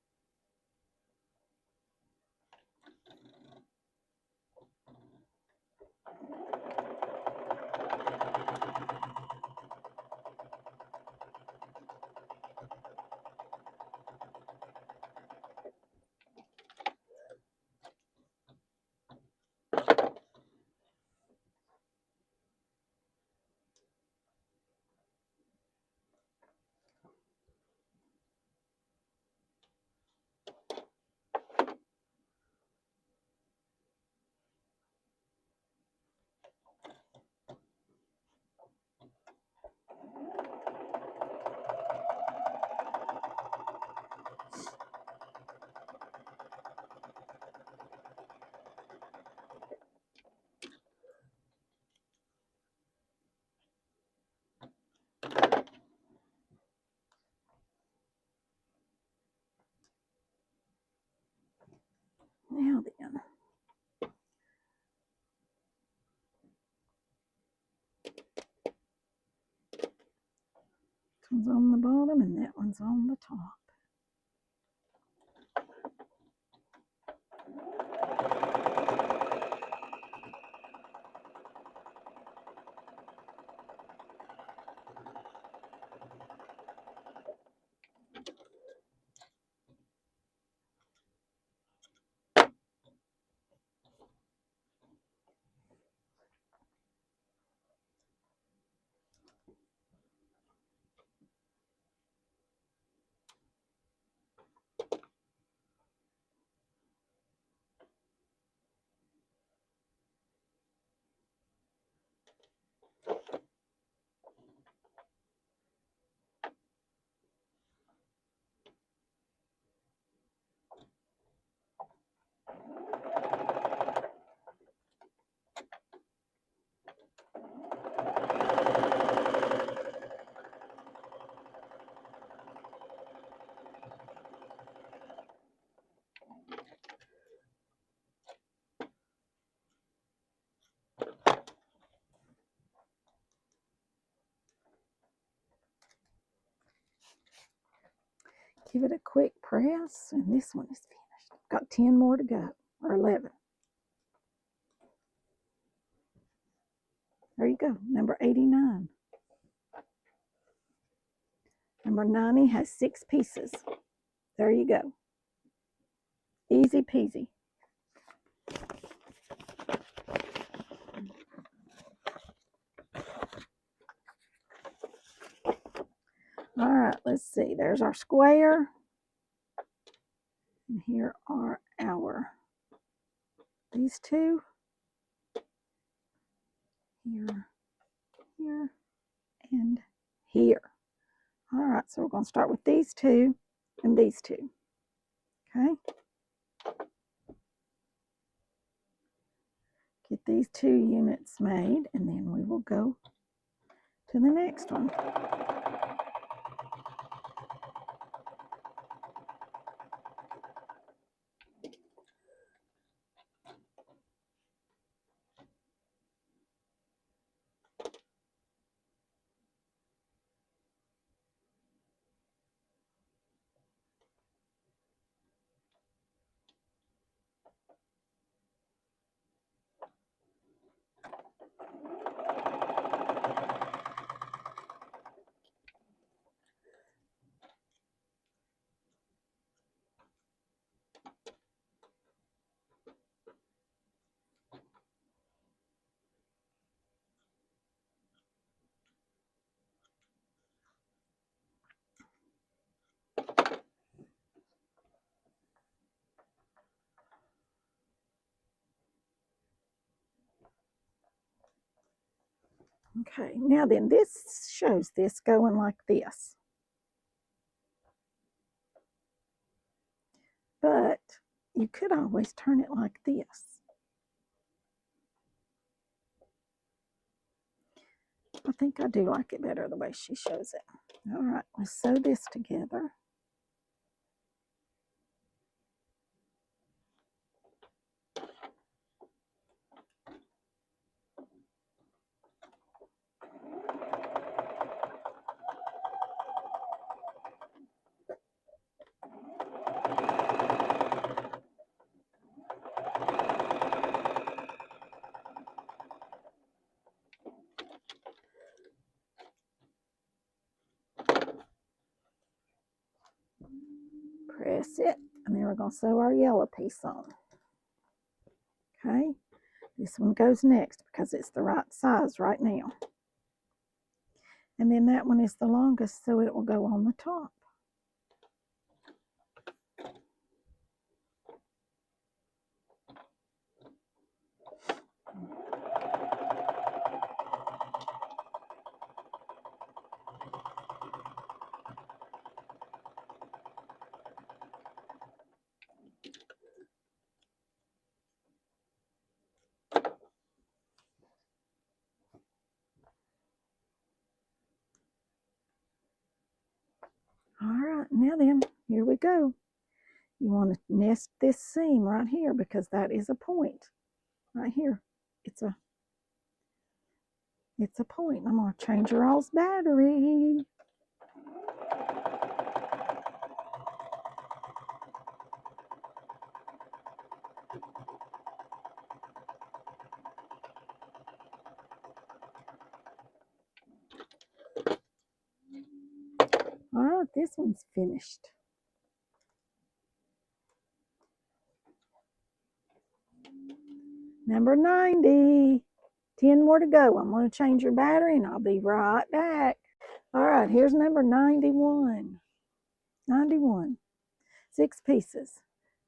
Now then, this one's on the bottom and that one's on the top. Give it a quick press, and this one is finished. Got 10 more to go, or 11. There you go, number 89. Number 90 has 6 pieces. There you go. Easy peasy. All right, let's see. There's our square. And here are these two. Here, here, and here. All right, so we're going to start with these two and these two. Okay. Get these 2 units made, and then we will go to the next one. Okay, now then, this shows this going like this. But you could always turn it like this. I think I do like it better the way she shows it. All right, let's sew this together. Press it, and then we're going to sew our yellow piece on. Okay, this one goes next because it's the right size right now. And then that one is the longest, so it will go on the top. All right, now then, here we go. You want to nest this seam right here because that is a point right here. It's a point. I'm going to change your all's battery. All right, this one's finished. Number 90. 10 more to go. I'm going to change your battery and I'll be right back. All right, here's number 91. 91. 6 pieces.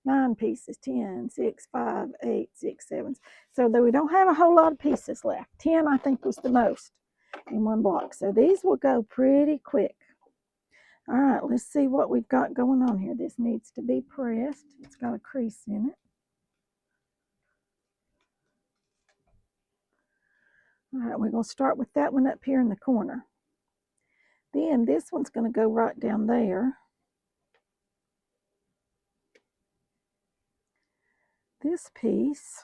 9 pieces. 10, 6, 5, 8, 6, 7. So though we don't have a whole lot of pieces left. 10 I think was the most in one block. So these will go pretty quick. All right, let's see what we've got going on here. This needs to be pressed. It's got a crease in it. All right, we're going to start with that one up here in the corner. Then this one's going to go right down there. This piece,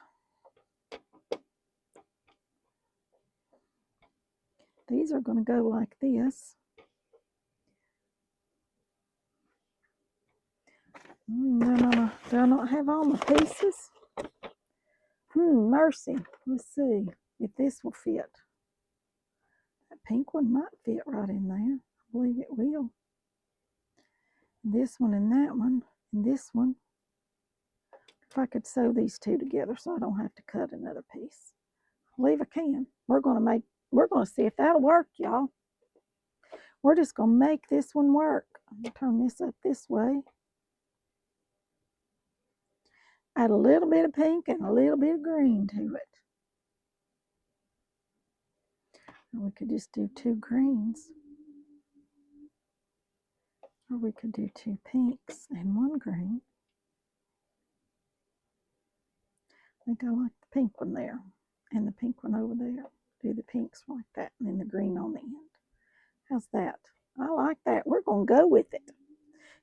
these are going to go like this. No. Do I not have all my pieces? Mercy. Let's see if this will fit. That pink one might fit right in there. I believe it will. This one and that one and this one. If I could sew these two together so I don't have to cut another piece. I believe I can. We're going to see if that'll work, y'all. We're just going to make this one work. I'm going to turn this up this way. Add a little bit of pink and a little bit of green to it. And we could just do 2 greens. Or we could do 2 pinks and 1 green. I think I like the pink one there and the pink one over there. Do the pinks like that and then the green on the end. How's that? I like that. We're going to go with it.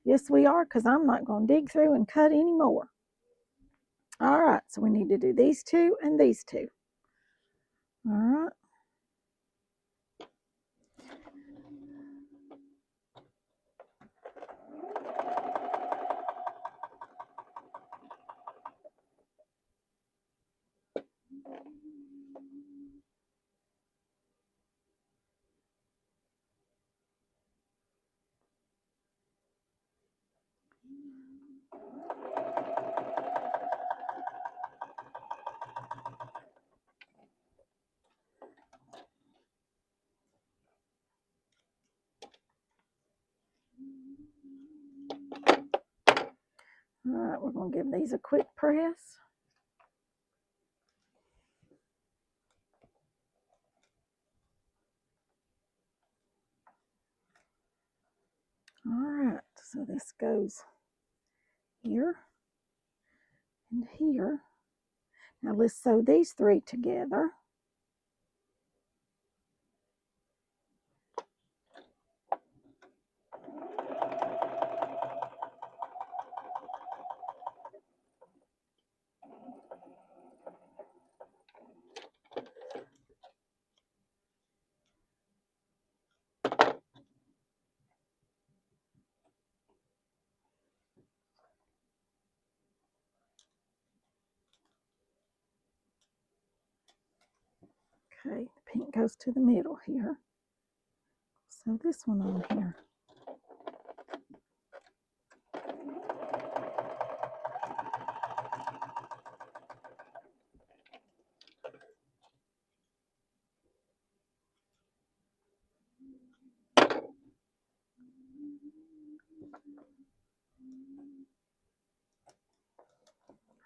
Yes, we are, because I'm not going to dig through and cut anymore. All right, so we need to do these 2 and these 2. All right. All right, we're going to give these a quick press. All right, so this goes here and here. Now let's sew these three together. Okay, the pink goes to the middle here. So this one on here.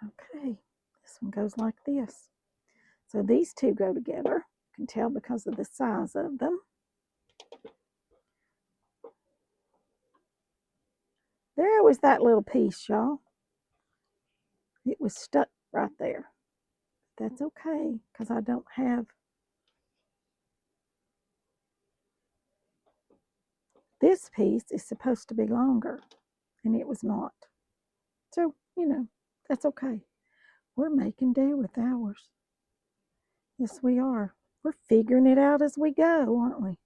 Okay, this one goes like this. So these two go together. You can tell because of the size of them. There was that little piece, y'all. It was stuck right there. That's okay, because I don't have... This piece is supposed to be longer, and it was not. So, you know, that's okay. We're making do with ours. Yes, we are. We're figuring it out as we go, aren't we?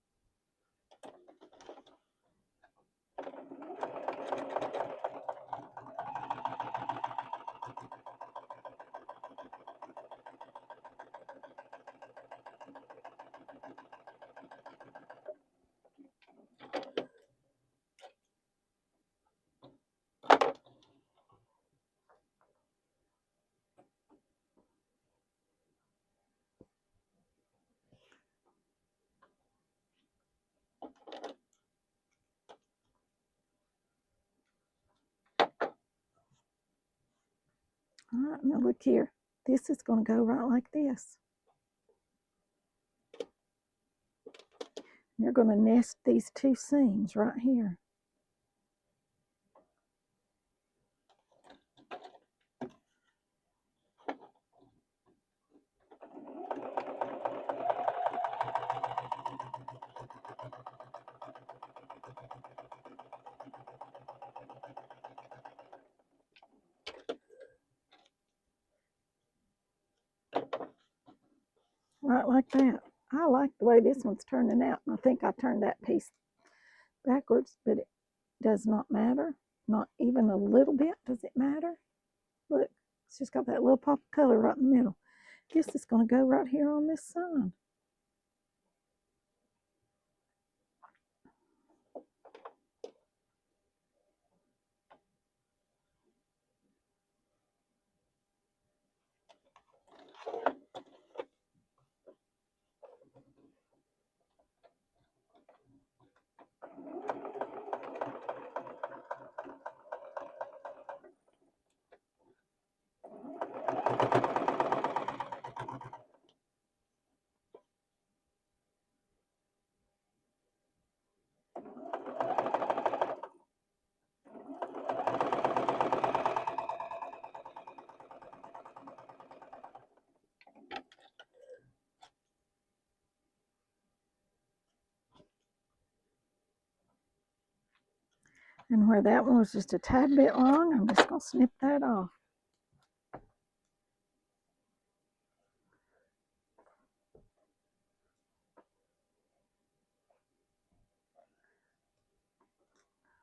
All right, now look here. This is going to go right like this. You're going to nest these two seams right here. Right like that. I like the way this one's turning out. I think I turned that piece backwards, but it does not matter. Not even a little bit does it matter. Look, it's just got that little pop of color right in the middle. This is going to go right here on this side. And where that one was just a tad bit long, I'm just going to snip that off.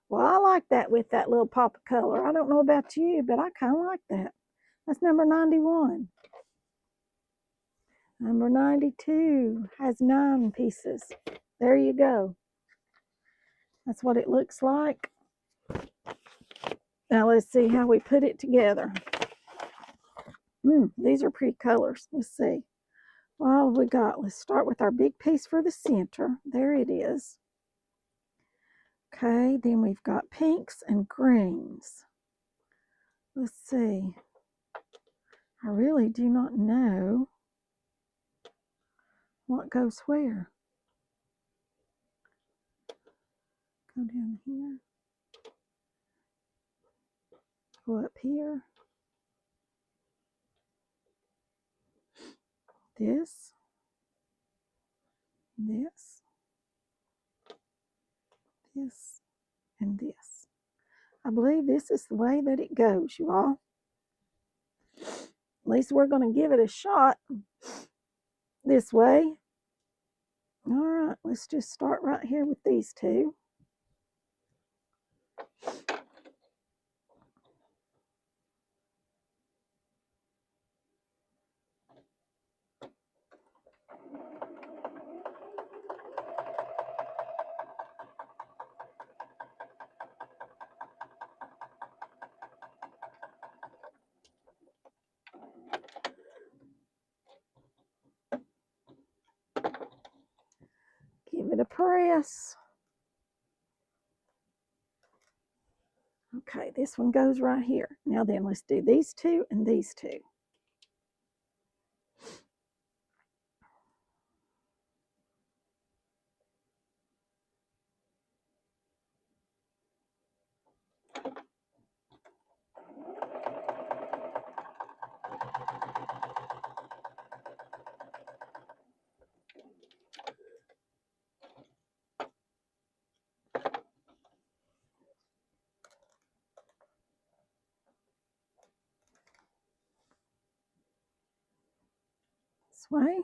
Well, I like that with that little pop of color. I don't know about you, but I kind of like that. That's number 91. Number 92 has 9 pieces. There you go. That's what it looks like. Now let's see how we put it together. These are pretty colors. Let's see. What have we got? Let's start with our big piece for the center. There it is. Okay, then we've got pinks and greens. Let's see. I really do not know what goes where. Go down here. Go up here. This, this, this, and this. I believe this is the way that it goes, you all. At least we're going to give it a shot this way. All right, let's just start right here with these two. Give it a press. Okay, this one goes right here. Now then, let's do these two and these two. This way.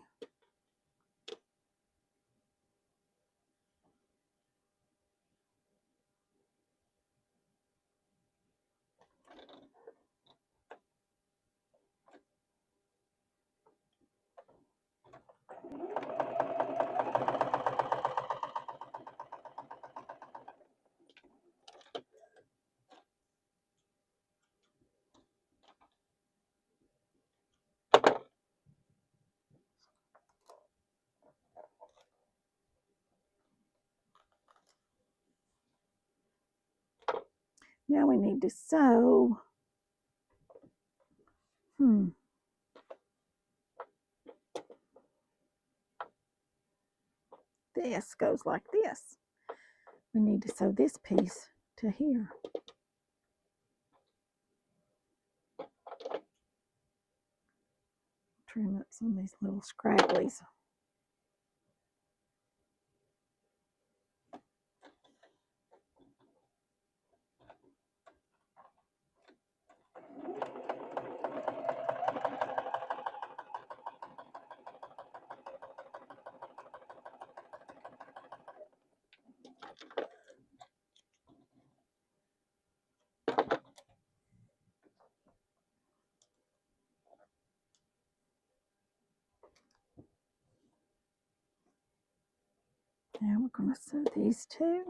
Now we need to sew. This goes like this. We need to sew this piece to here. Trim up some of these little scragglies. Now we're going to sew these two.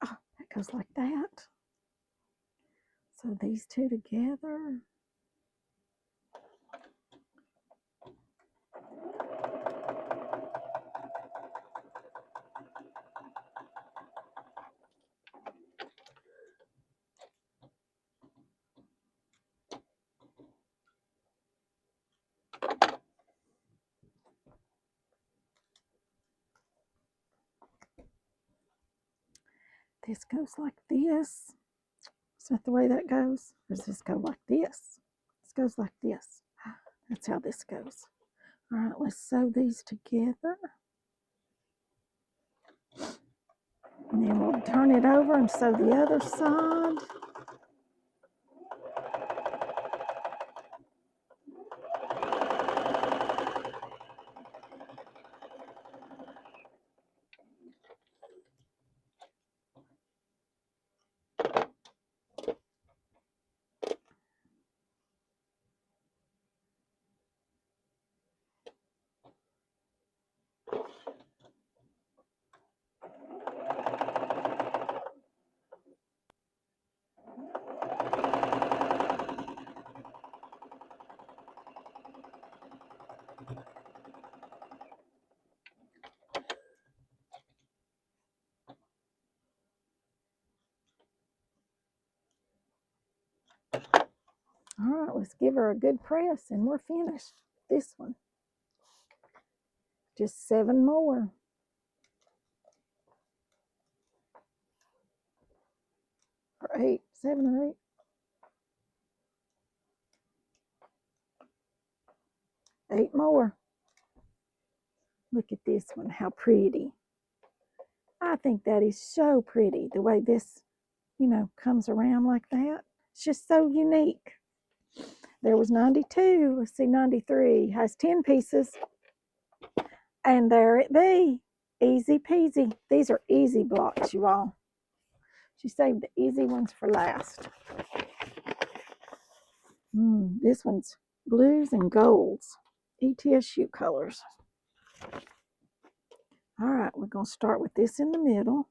Oh, that goes like that. So these two together. This goes like this. Is that the way that goes? Or does this go like this? This goes like this. That's how this goes. All right, let's sew these together. And then we'll turn it over and sew the other side. All right, let's give her a good press and we're finished. This one. Just 7 more. Or 8, 7 or 8. 8 more. Look at this one, how pretty. I think that is so pretty, the way this, comes around like that. It's just so unique. There was 92. Let's see, 93 has 10 pieces. And there it be. Easy peasy. These are easy blocks, you all. She saved the easy ones for last. This one's blues and golds. ETSU colors. All right, we're going to start with this in the middle.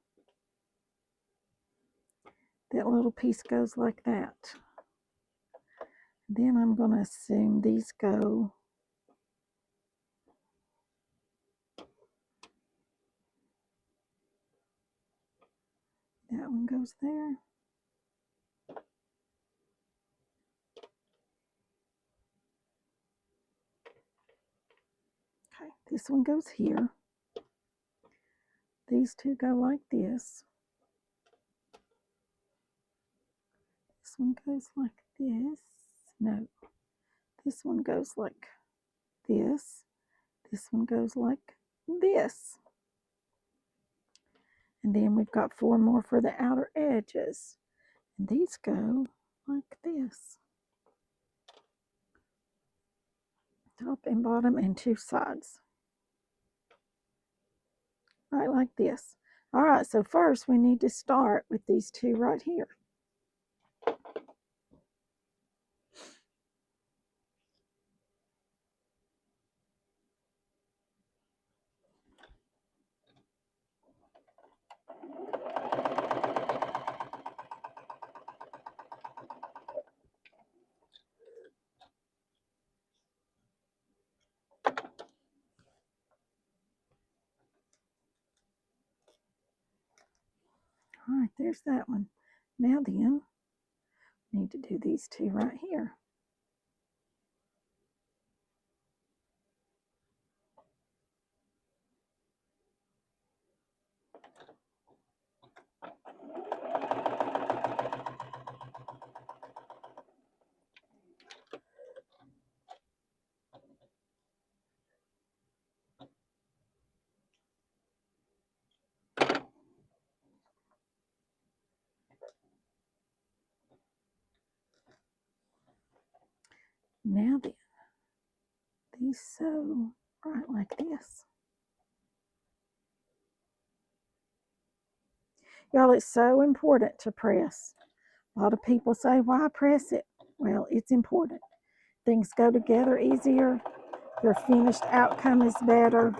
That little piece goes like that. Then I'm going to assume these go that one goes there. Okay, this one goes here. These two go like this. This one goes like this. No, this one goes like this. This one goes like this. And then we've got 4 more for the outer edges. And these go like this. Top and bottom and 2 sides. Right like this. All right, so first we need to start with these 2 right here. All right, there's that one. Now then, need to do these 2 right here. Now then, these sew right like this. Y'all, it's so important to press. A lot of people say, why press it? Well, it's important. Things go together easier. Your finished outcome is better.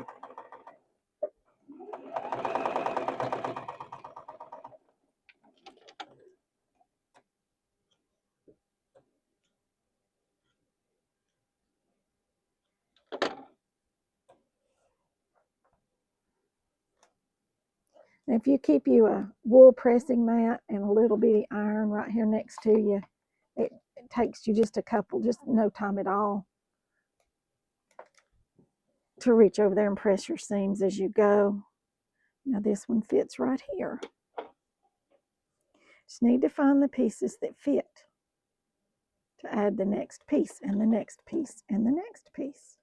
If you keep you a wool pressing mat and a little bitty iron right here next to you, it takes you just no time at all to reach over there and press your seams as you go. Now this one fits right here. Just need to find the pieces that fit to add the next piece and the next piece and the next piece.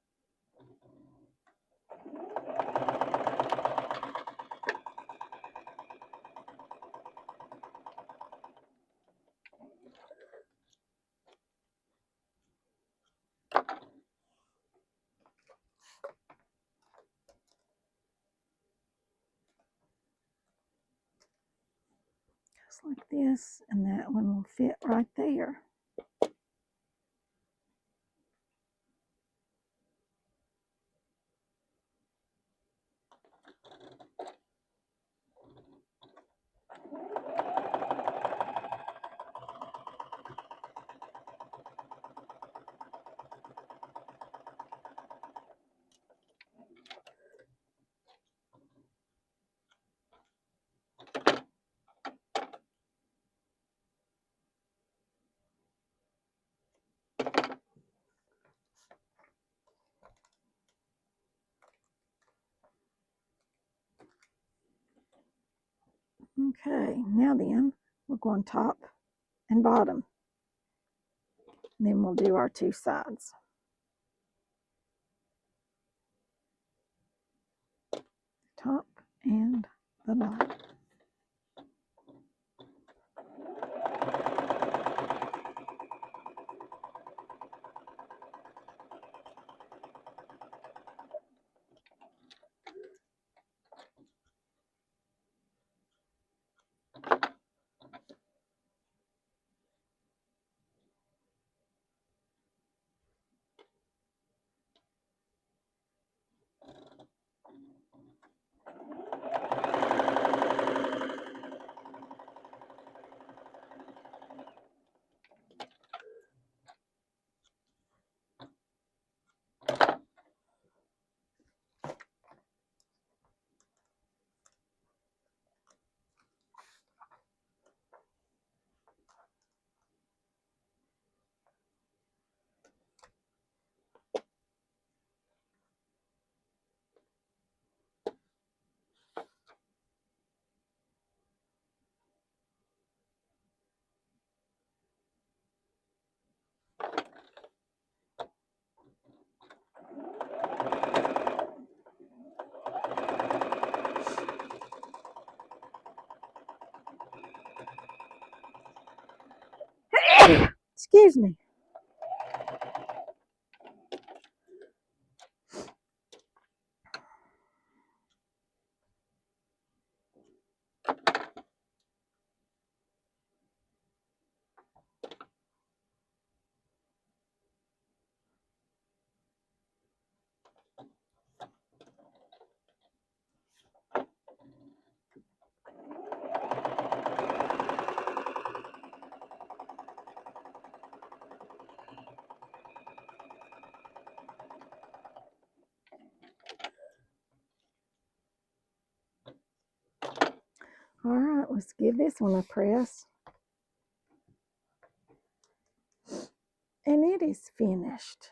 Just like this, and that one will fit right there. Okay, now then, we're going top and bottom. And then we'll do our two sides. Top and the bottom. Excuse me. All right, let's give this one a press. And it is finished.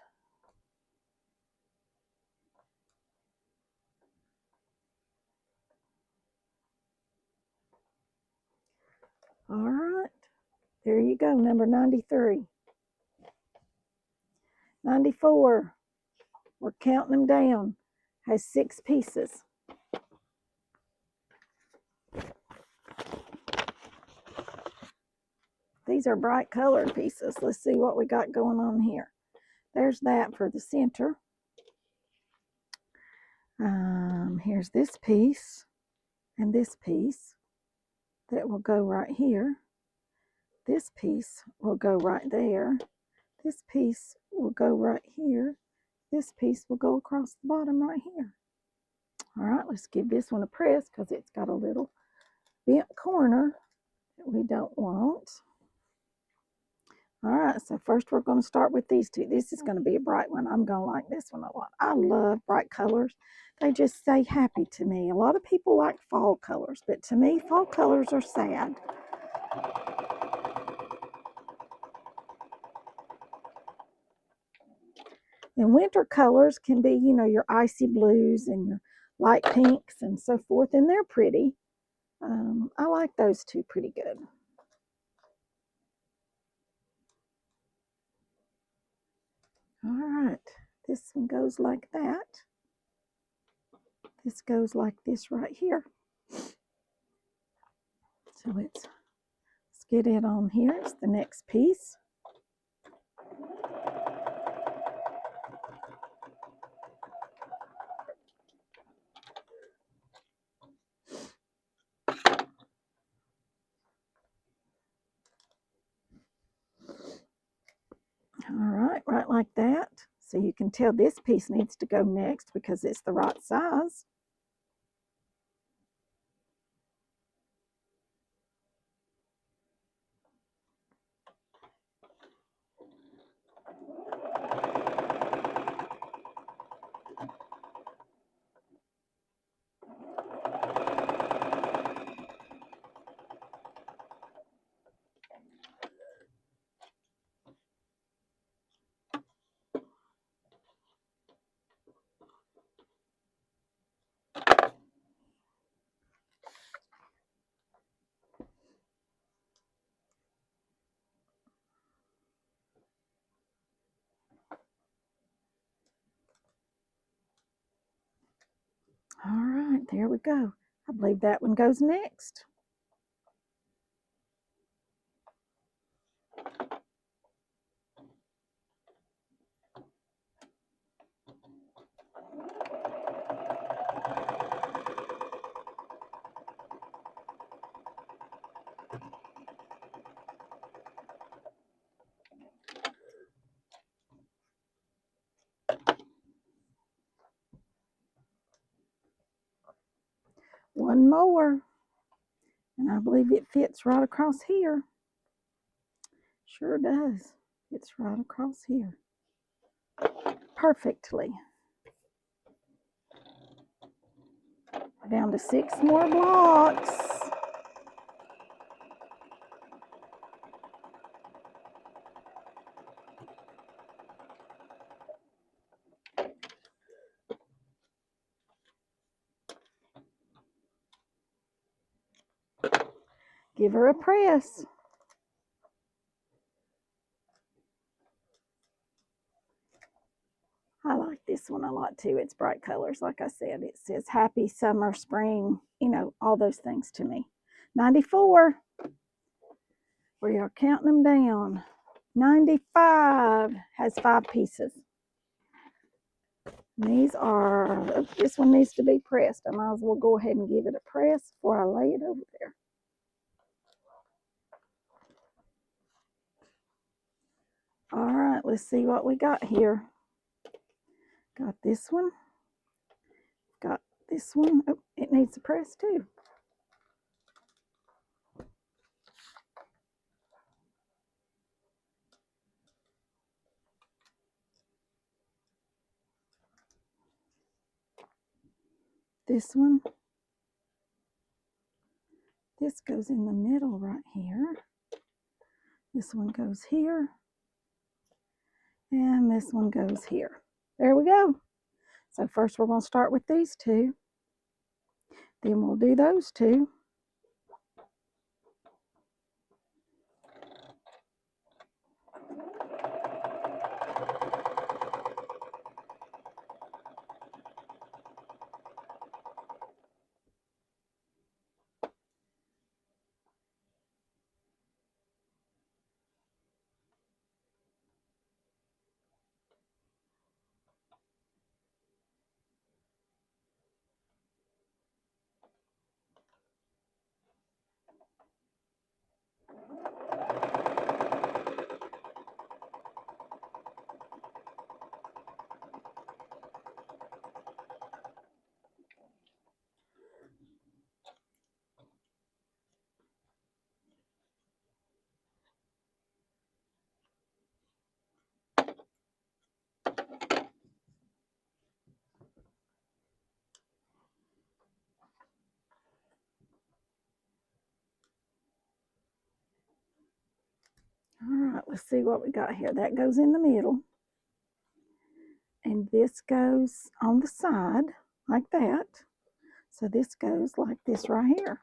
All right, there you go, number 93. 94, we're counting them down, has 6 pieces. These are bright colored pieces. Let's see what we got going on here. There's that for the center. Here's this piece and this piece that will go right here. This piece will go right there. This piece will go right here. This piece will go across the bottom right here. All right, let's give this one a press because it's got a little bent corner that we don't want. All right, so first we're going to start with these two. This is going to be a bright one. I'm going to like this one a lot. I love bright colors. They just say happy to me. A lot of people like fall colors, but to me, fall colors are sad. And winter colors can be, you know, your icy blues and your light pinks and so forth, and they're pretty. I like those two pretty good. All right, this one goes like that. This goes like this right here. So let's get it on here. It's the next piece. All right, right like that. So you can tell this piece needs to go next because it's the right size. right, there we go. I believe that one goes next. One more, and I believe it fits right across here. Sure does. It's right across here perfectly. Down to 6 more blocks. Give her a press. I like this one a lot too. It's bright colors. Like I said, it says happy summer, spring, you know, all those things to me. 94. We are counting them down. 95 has 5 pieces. And these are, this one needs to be pressed. I might as well go ahead and give it a press before I lay it over there. All right, let's see what we got here. Got this one. Got this one. Oh, it needs a press too. This one. This goes in the middle right here. This one goes here. And this one goes here. There we go. So first we're going to start with these two. Then we'll do those two. All right, let's see what we got here. That goes in the middle. And this goes on the side like that. So this goes like this right here.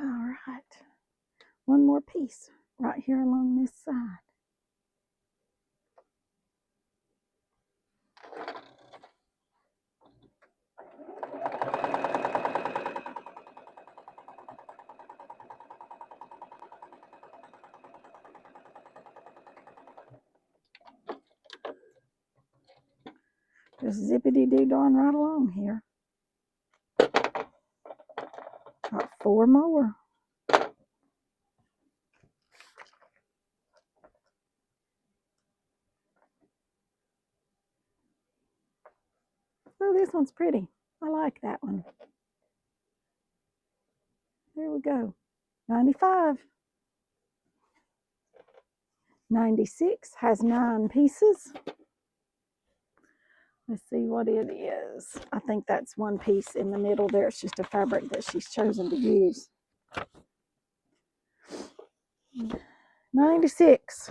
All right, one more piece right here along this side. Just zippity-doo-darn right along here. Got 4 more. Oh, this one's pretty. I like that one. There we go. 95. 96 has 9 pieces. Let's see what it is. I think that's one piece in the middle there. It's just a fabric that she's chosen to use. 96.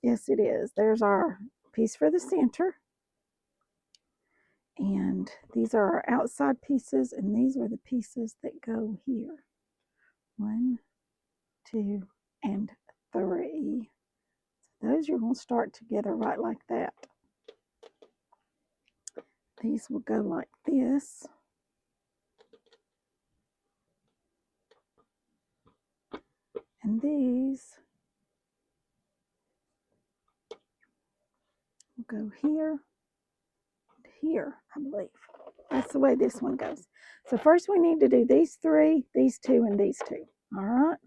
Yes, it is. There's our piece for the center. And these are our outside pieces, and these are the pieces that go here. 1, 2, and 3. Those you're going to start together right like that. These will go like this. And these will go here and here, I believe. That's the way this one goes. So first we need to do these 3, these 2, and these 2. All right.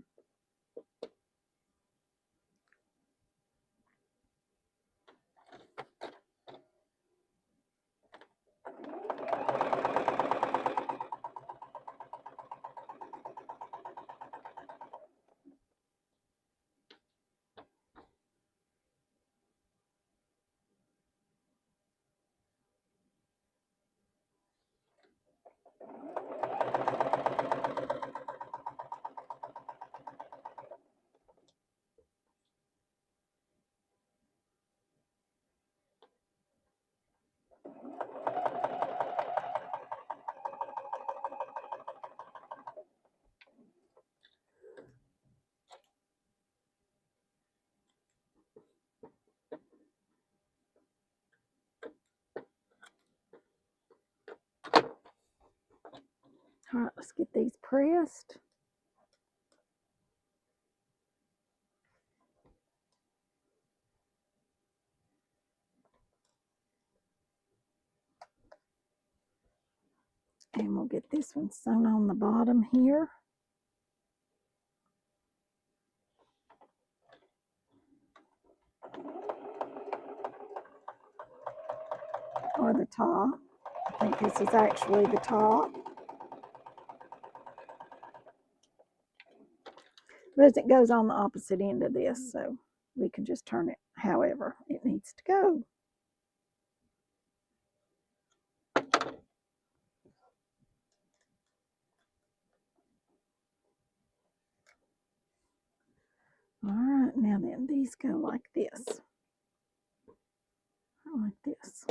All right, let's get these pressed. And we'll get this one sewn on the bottom here. Or the top. I think this is actually the top. But it goes on the opposite end of this, so we can just turn it however it needs to go. All right, now then, these go like this. Like this.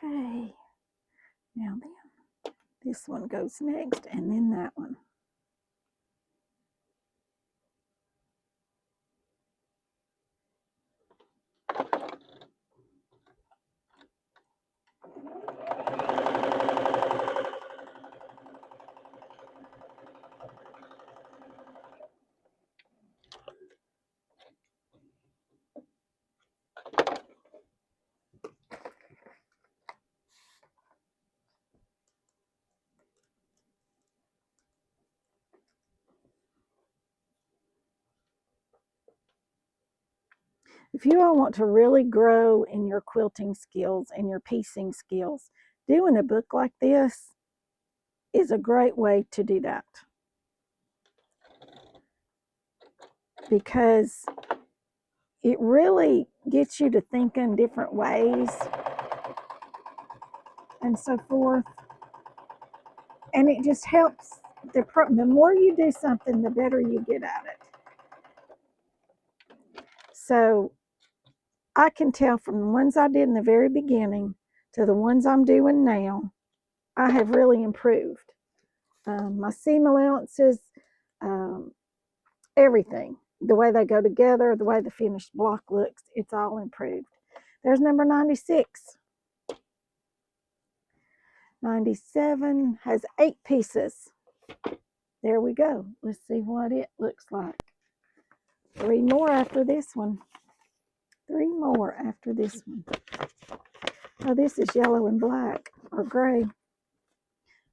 Okay, now then, this one goes next, and then that one. If you all want to really grow in your quilting skills and your piecing skills, doing a book like this is a great way to do that, because it really gets you to think in different ways and so forth. And it just helps. The more you do something, the better you get at it. So I can tell from the ones I did in the very beginning to the ones I'm doing now, I have really improved. My seam allowances, um, everything, the way they go together, the way the finished block looks, it's all improved. There's number 96. 97 has 8 pieces. There we go. Let's see what it looks like. 3 more after this one. 3 more after this one. Oh, this is yellow and black, or gray.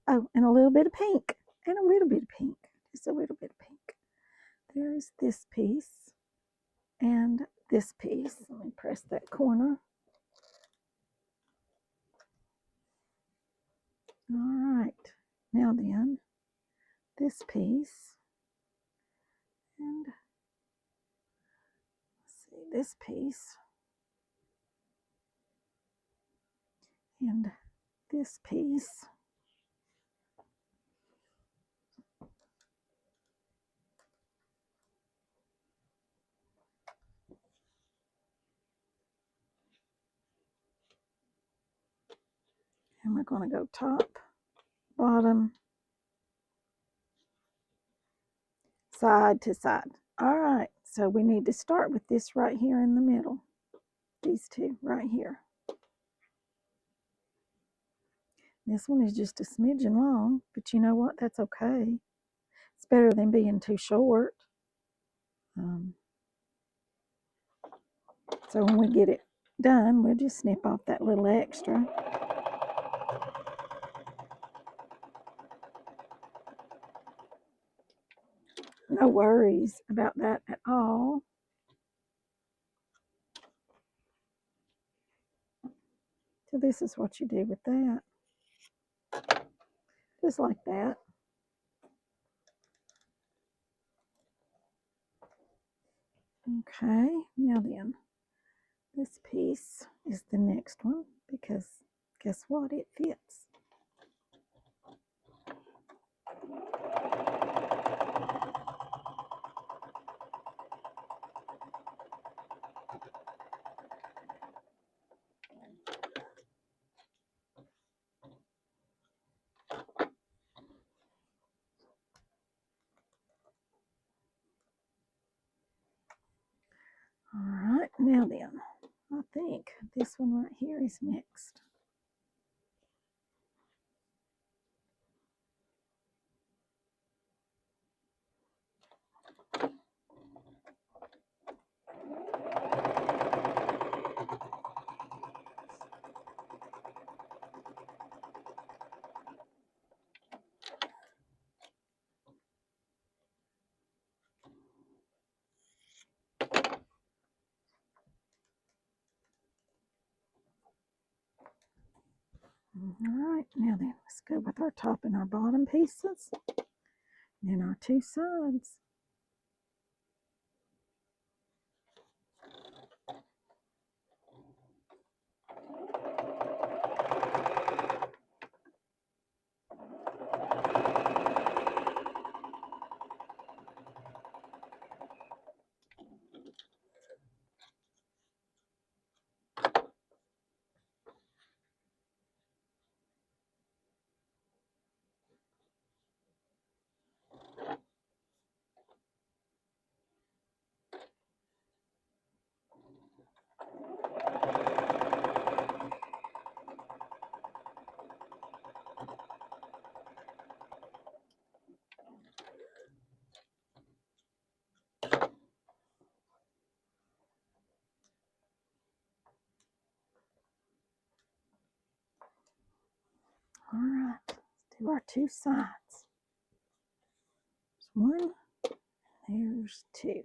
Oh, and a little bit of pink. And a little bit of pink. Just a little bit of pink. There's this piece and this piece. Let me press that corner. All right. Now then, this piece. And let's see, this piece. And this piece. And we're going to go top, bottom, side to side. All right, so we need to start with this right here in the middle. These two right here. This one is just a smidgen long, but you know what? That's okay. It's better than being too short. So when we get it done, we'll just snip off that little extra. No worries about that at all. So this is what you do with that. Just like that. Okay, now then, this piece is the next one, because guess what? It fits. All right, now then, I think this one right here is next. All right, now then, let's go with our top and our bottom pieces, and then our 2 sides. All right, let's do our 2 sides. There's 1, there's 2.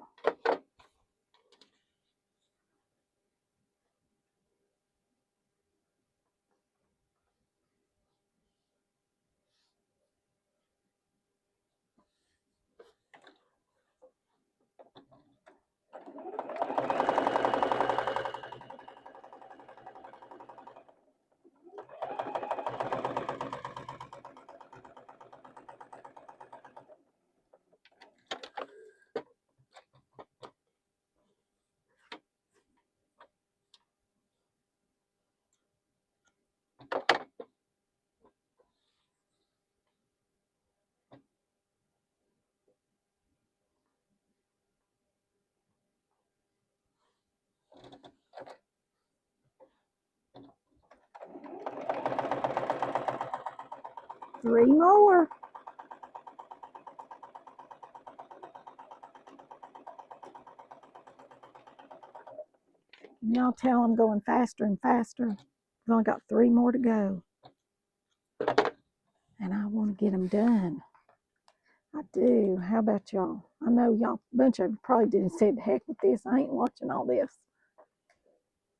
3 more. Y'all tell I'm going faster and faster. We've only got 3 more to go. And I want to get them done. I do. How about y'all? I know y'all, a bunch of you probably didn't say the heck with this. I ain't watching all this.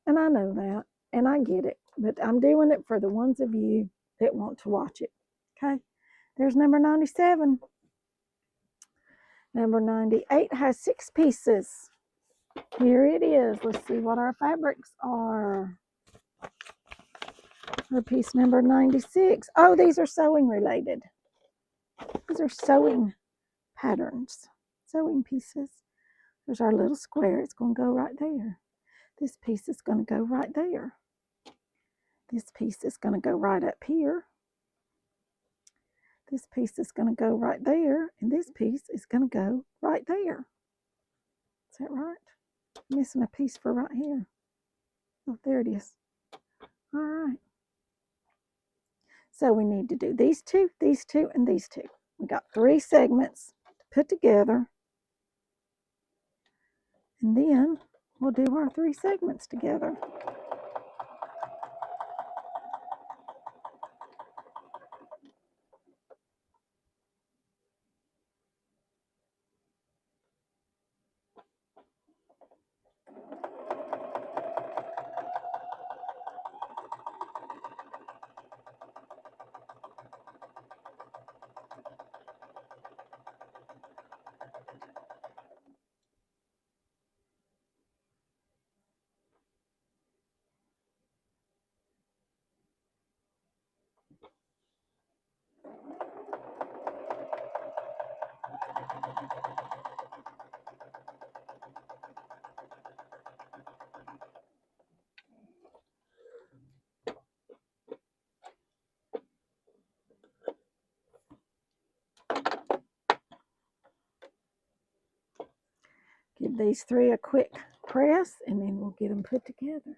And I know that. And I get it. But I'm doing it for the ones of you that want to watch it. Okay? There's number 97. Number 98 has 6 pieces. Here it is. Let's see what our fabrics are. For piece number 96. Oh, these are sewing related. These are sewing patterns. Sewing pieces. There's our little square. It's going to go right there. This piece is going to go right there. This piece is going to go right up here. This piece is going to go right there. And this piece is going to go right there. Is that right? I'm missing a piece for right here. Oh, there it is. All right. So we need to do these two, and these two. We got 3 segments to put together. And then we'll do our 3 segments together. Give these 3 a quick press, and then we'll get them put together.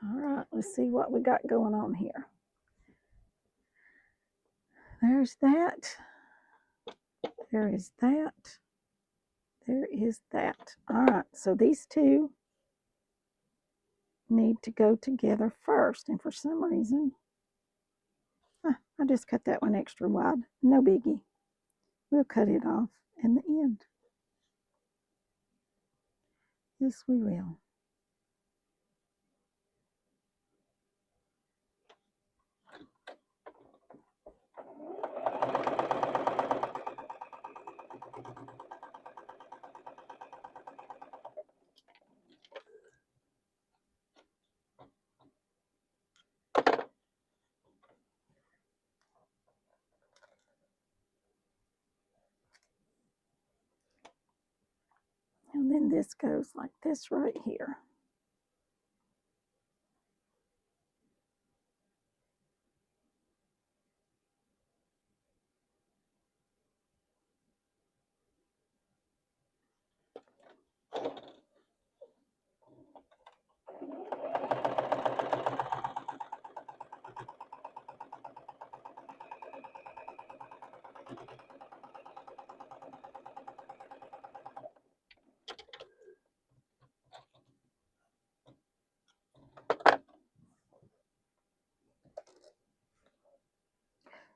All right, let's see what we got going on here. There's that. There is that. There is that. All right, so these 2 need to go together first. And for some reason, I just cut that one extra wide. No biggie. We'll cut it off in the end. Yes, we will. And then this goes like this right here.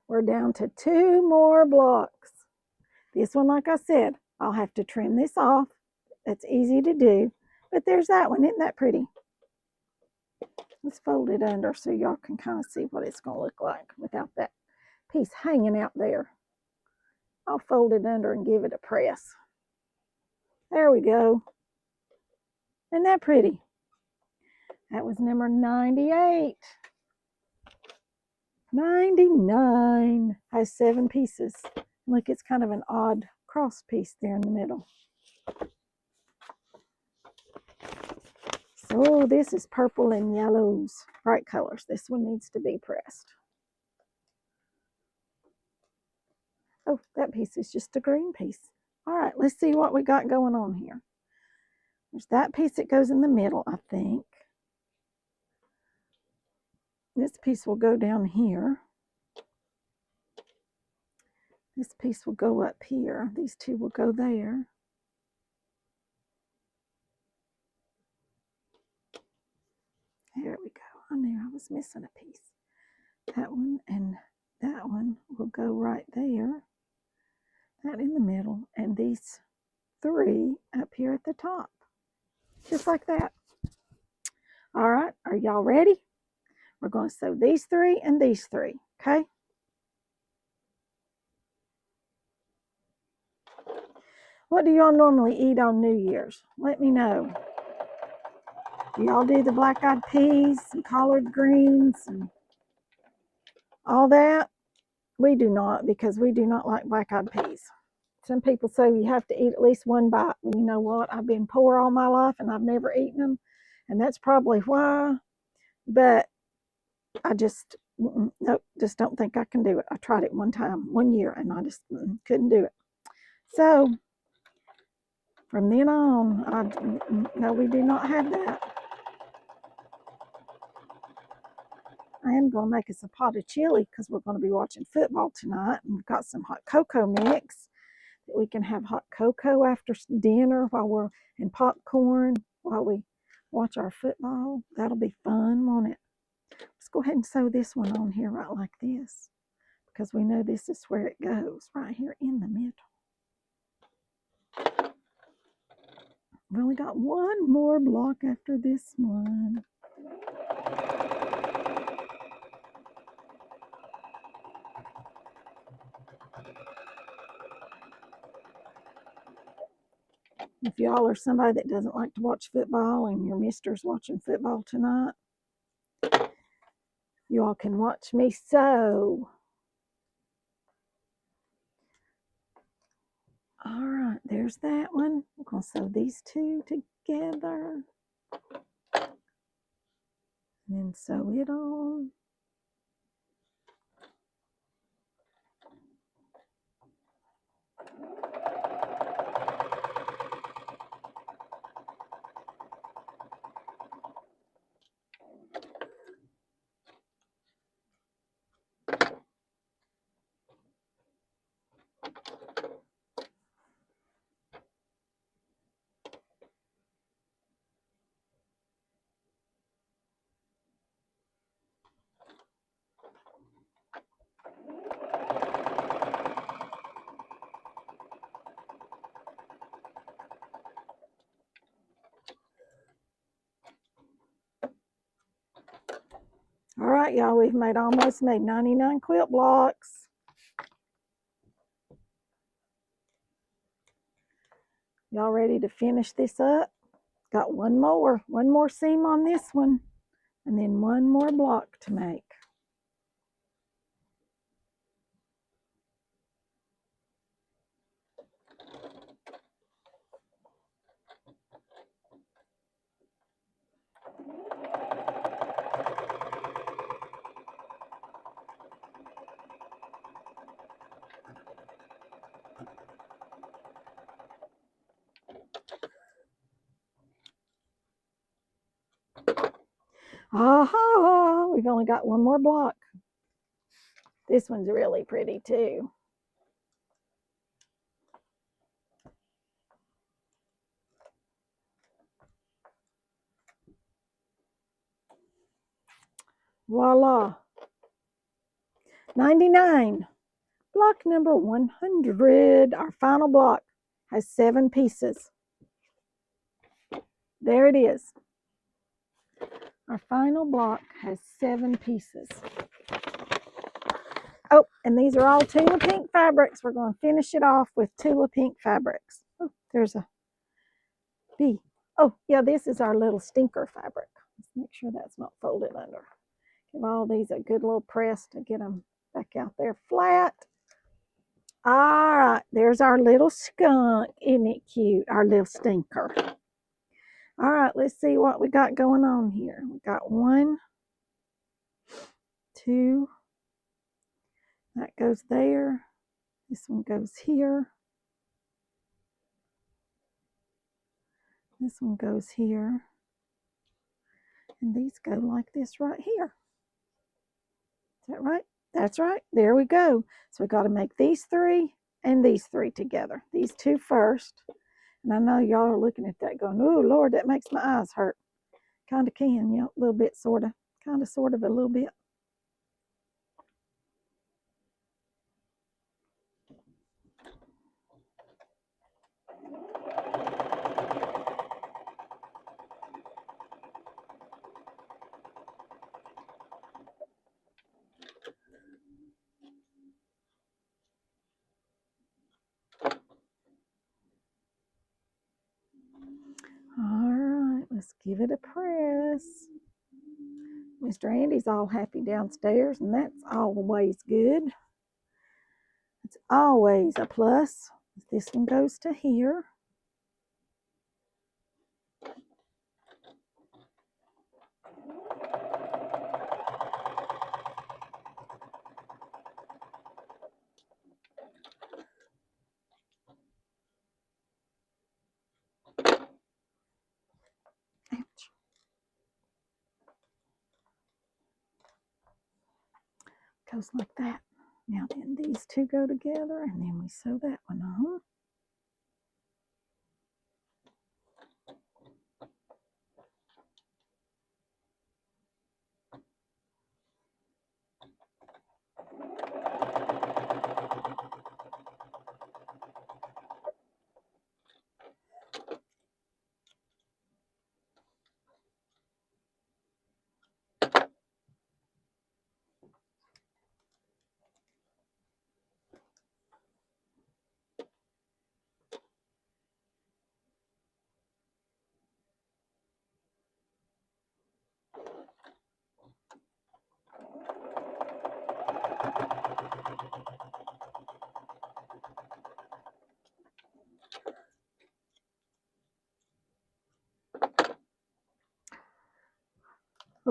We're down to 2 more blocks. This one, like I said, I'll have to trim this off. That's easy to do. But there's that one. Isn't that pretty? Let's fold it under so y'all can kind of see what it's going to look like without that piece hanging out there. I'll fold it under and give it a press. There we go. Isn't that pretty? That was number 98. 99 has 7 pieces. Look, it's kind of an odd cross piece there in the middle. So this is purple and yellows bright colors. This one needs to be pressed. Oh, that piece is just a green piece. All right, let's see what we got going on here. There's that piece that goes in the middle, I think. This piece will go down here. This piece will go up here. These two will go there. There we go. I knew I was missing a piece. That one and that one will go right there. That in the middle. And these three up here at the top. Just like that. All right. Are y'all ready? We're going to sew these three and these three. Okay? What do y'all normally eat on New Year's? Let me know. Do y'all do the black-eyed peas and collard greens and all that? We do not, because we do not like black-eyed peas. Some people say you have to eat at least one bite. Well, you know what? I've been poor all my life and I've never eaten them. And that's probably why. But I just, nope, just don't think I can do it. I tried it one year, and I just couldn't do it. So from then on, no, we do not have that. I am going to make us a pot of chili because we're going to be watching football tonight. And we've got some hot cocoa mix that we can have hot cocoa after dinner and popcorn while we watch our football. That'll be fun, won't it? Let's go ahead and sew this one on here right like this, because we know this is where it goes, right here in the middle. We've only got one more block after this one. If y'all are somebody that doesn't like to watch football and your mister's watching football tonight, you all can watch me sew. All right, there's that one. I'm going to sew these two together. And then sew it on. All right, y'all, we've almost made 99 quilt blocks. Y'all ready to finish this up? Got one more seam on this one, and then one more block to make. Aha! We've only got one more block. This one's really pretty too. Voila! 99. Block number 100. Our final block has 7 pieces. There it is. Our final block has 7 pieces. Oh, and these are all Tula pink fabrics. We're going to finish it off with Tula pink fabrics. Oh, there's a bee. Oh, yeah, this is our little stinker fabric. Let's make sure that's not folded under. Give all these a good little press to get them back out there flat. All right, there's our little skunk. Isn't it cute? Our little stinker. All right, let's see what we got going on here. We got 1, 2. That goes there. This one goes here. This one goes here. And these go like this right here. Is that right? That's right. There we go. So we got to make these 3 and these 3 together. These 2 first. And I know y'all are looking at that going, oh, Lord, that makes my eyes hurt. Kind of can, a little bit, sort of. Kind of, sort of, a little bit. All right, let's give it a press. Mr. Andy's all happy downstairs, and that's always good. It's always a plus. This one goes to here. Ouch. Goes like that. Now then, these 2 go together, and then we sew that one on.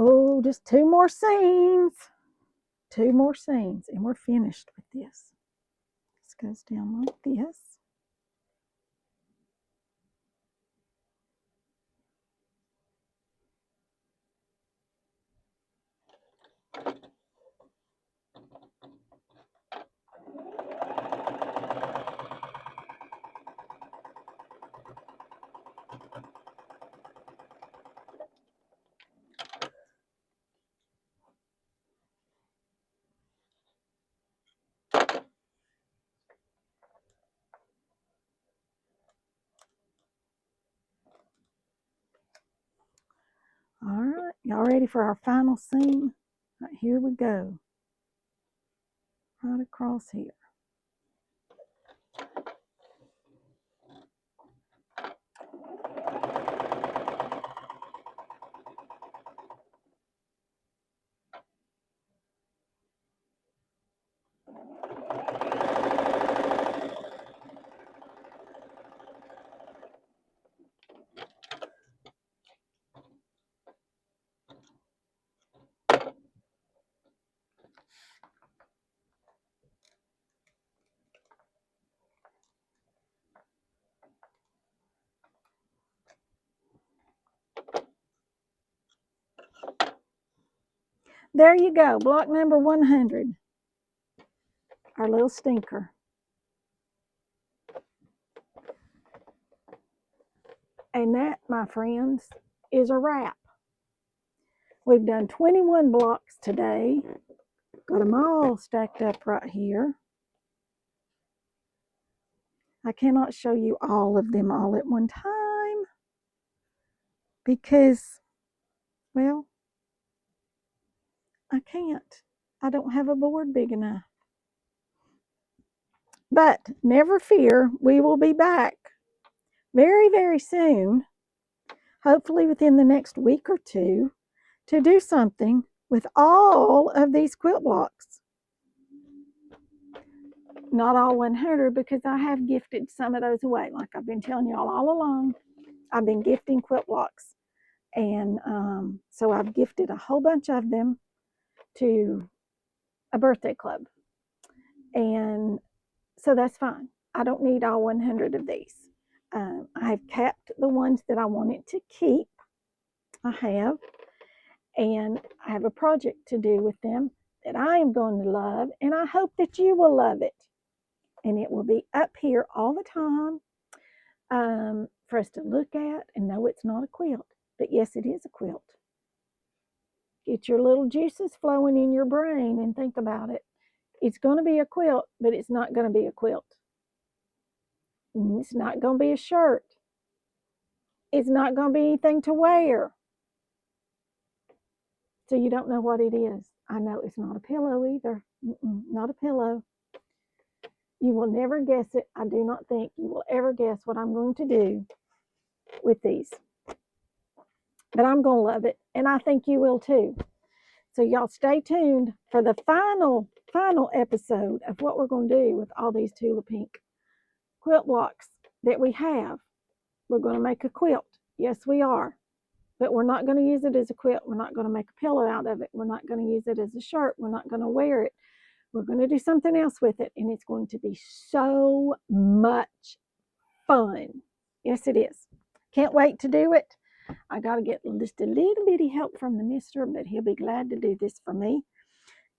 Oh, just 2 more seams. 2 more seams, and we're finished with this. This goes down like this. All right, y'all ready for our final seam? Right, here we go. Right across here. There you go, block number 100. Our little stinker. And that, my friends, is a wrap. We've done 21 blocks today. Got them all stacked up right here. I cannot show you all of them all at one time because, well, I can't. I don't have a board big enough. But never fear, we will be back very, very soon, hopefully within the next week or 2, to do something with all of these quilt blocks. Not all 100, because I have gifted some of those away. Like I've been telling y'all all along, I've been gifting quilt blocks. And so I've gifted a whole bunch of them to a birthday club. And so that's fine. I don't need all 100 of these. I have kept the ones that I wanted to keep. I have. And I have a project to do with them that I am going to love. And I hope that you will love it. And it will be up here all the time for us to look at and know it's not a quilt. But yes, it is a quilt. Get your little juices flowing in your brain and think about it. It's going to be a quilt, but it's not going to be a quilt. It's not going to be a shirt. It's not going to be anything to wear. So you don't know what it is. I know it's not a pillow either. Not a pillow. You will never guess it. I do not think you will ever guess what I'm going to do with these. But I'm going to love it. And I think you will too. So y'all stay tuned for the final episode of what we're going to do with all these Tula Pink quilt blocks that we have. We're going to make a quilt. Yes, we are. But we're not going to use it as a quilt. We're not going to make a pillow out of it. We're not going to use it as a shirt. We're not going to wear it. We're going to do something else with it. And it's going to be so much fun. Yes, it is. Can't wait to do it. I got to get just a little bitty help from the mister, but he'll be glad to do this for me,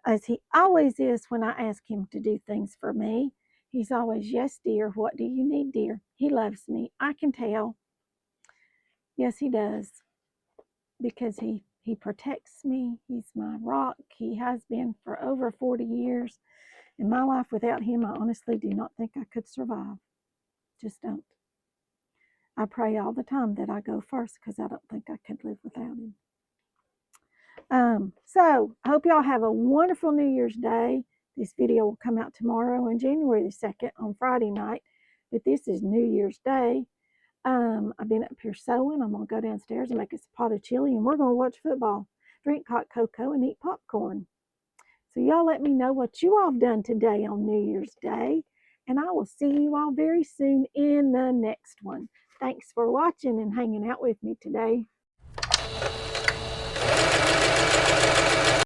as he always is when I ask him to do things for me. He's always, yes, dear, what do you need, dear? He loves me. I can tell. Yes, he does. Because he protects me. He's my rock. He has been for over 40 years. In my life without him, I honestly do not think I could survive. Just don't. I pray all the time that I go first because I don't think I could live without him. So I hope y'all have a wonderful New Year's Day. This video will come out tomorrow on January the 2nd on Friday night. But this is New Year's Day. I've been up here sewing. I'm going to go downstairs and make us a pot of chili, and we're going to watch football, drink hot cocoa, and eat popcorn. So y'all let me know what you all have done today on New Year's Day, and I will see you all very soon in the next one. Thanks for watching and hanging out with me today.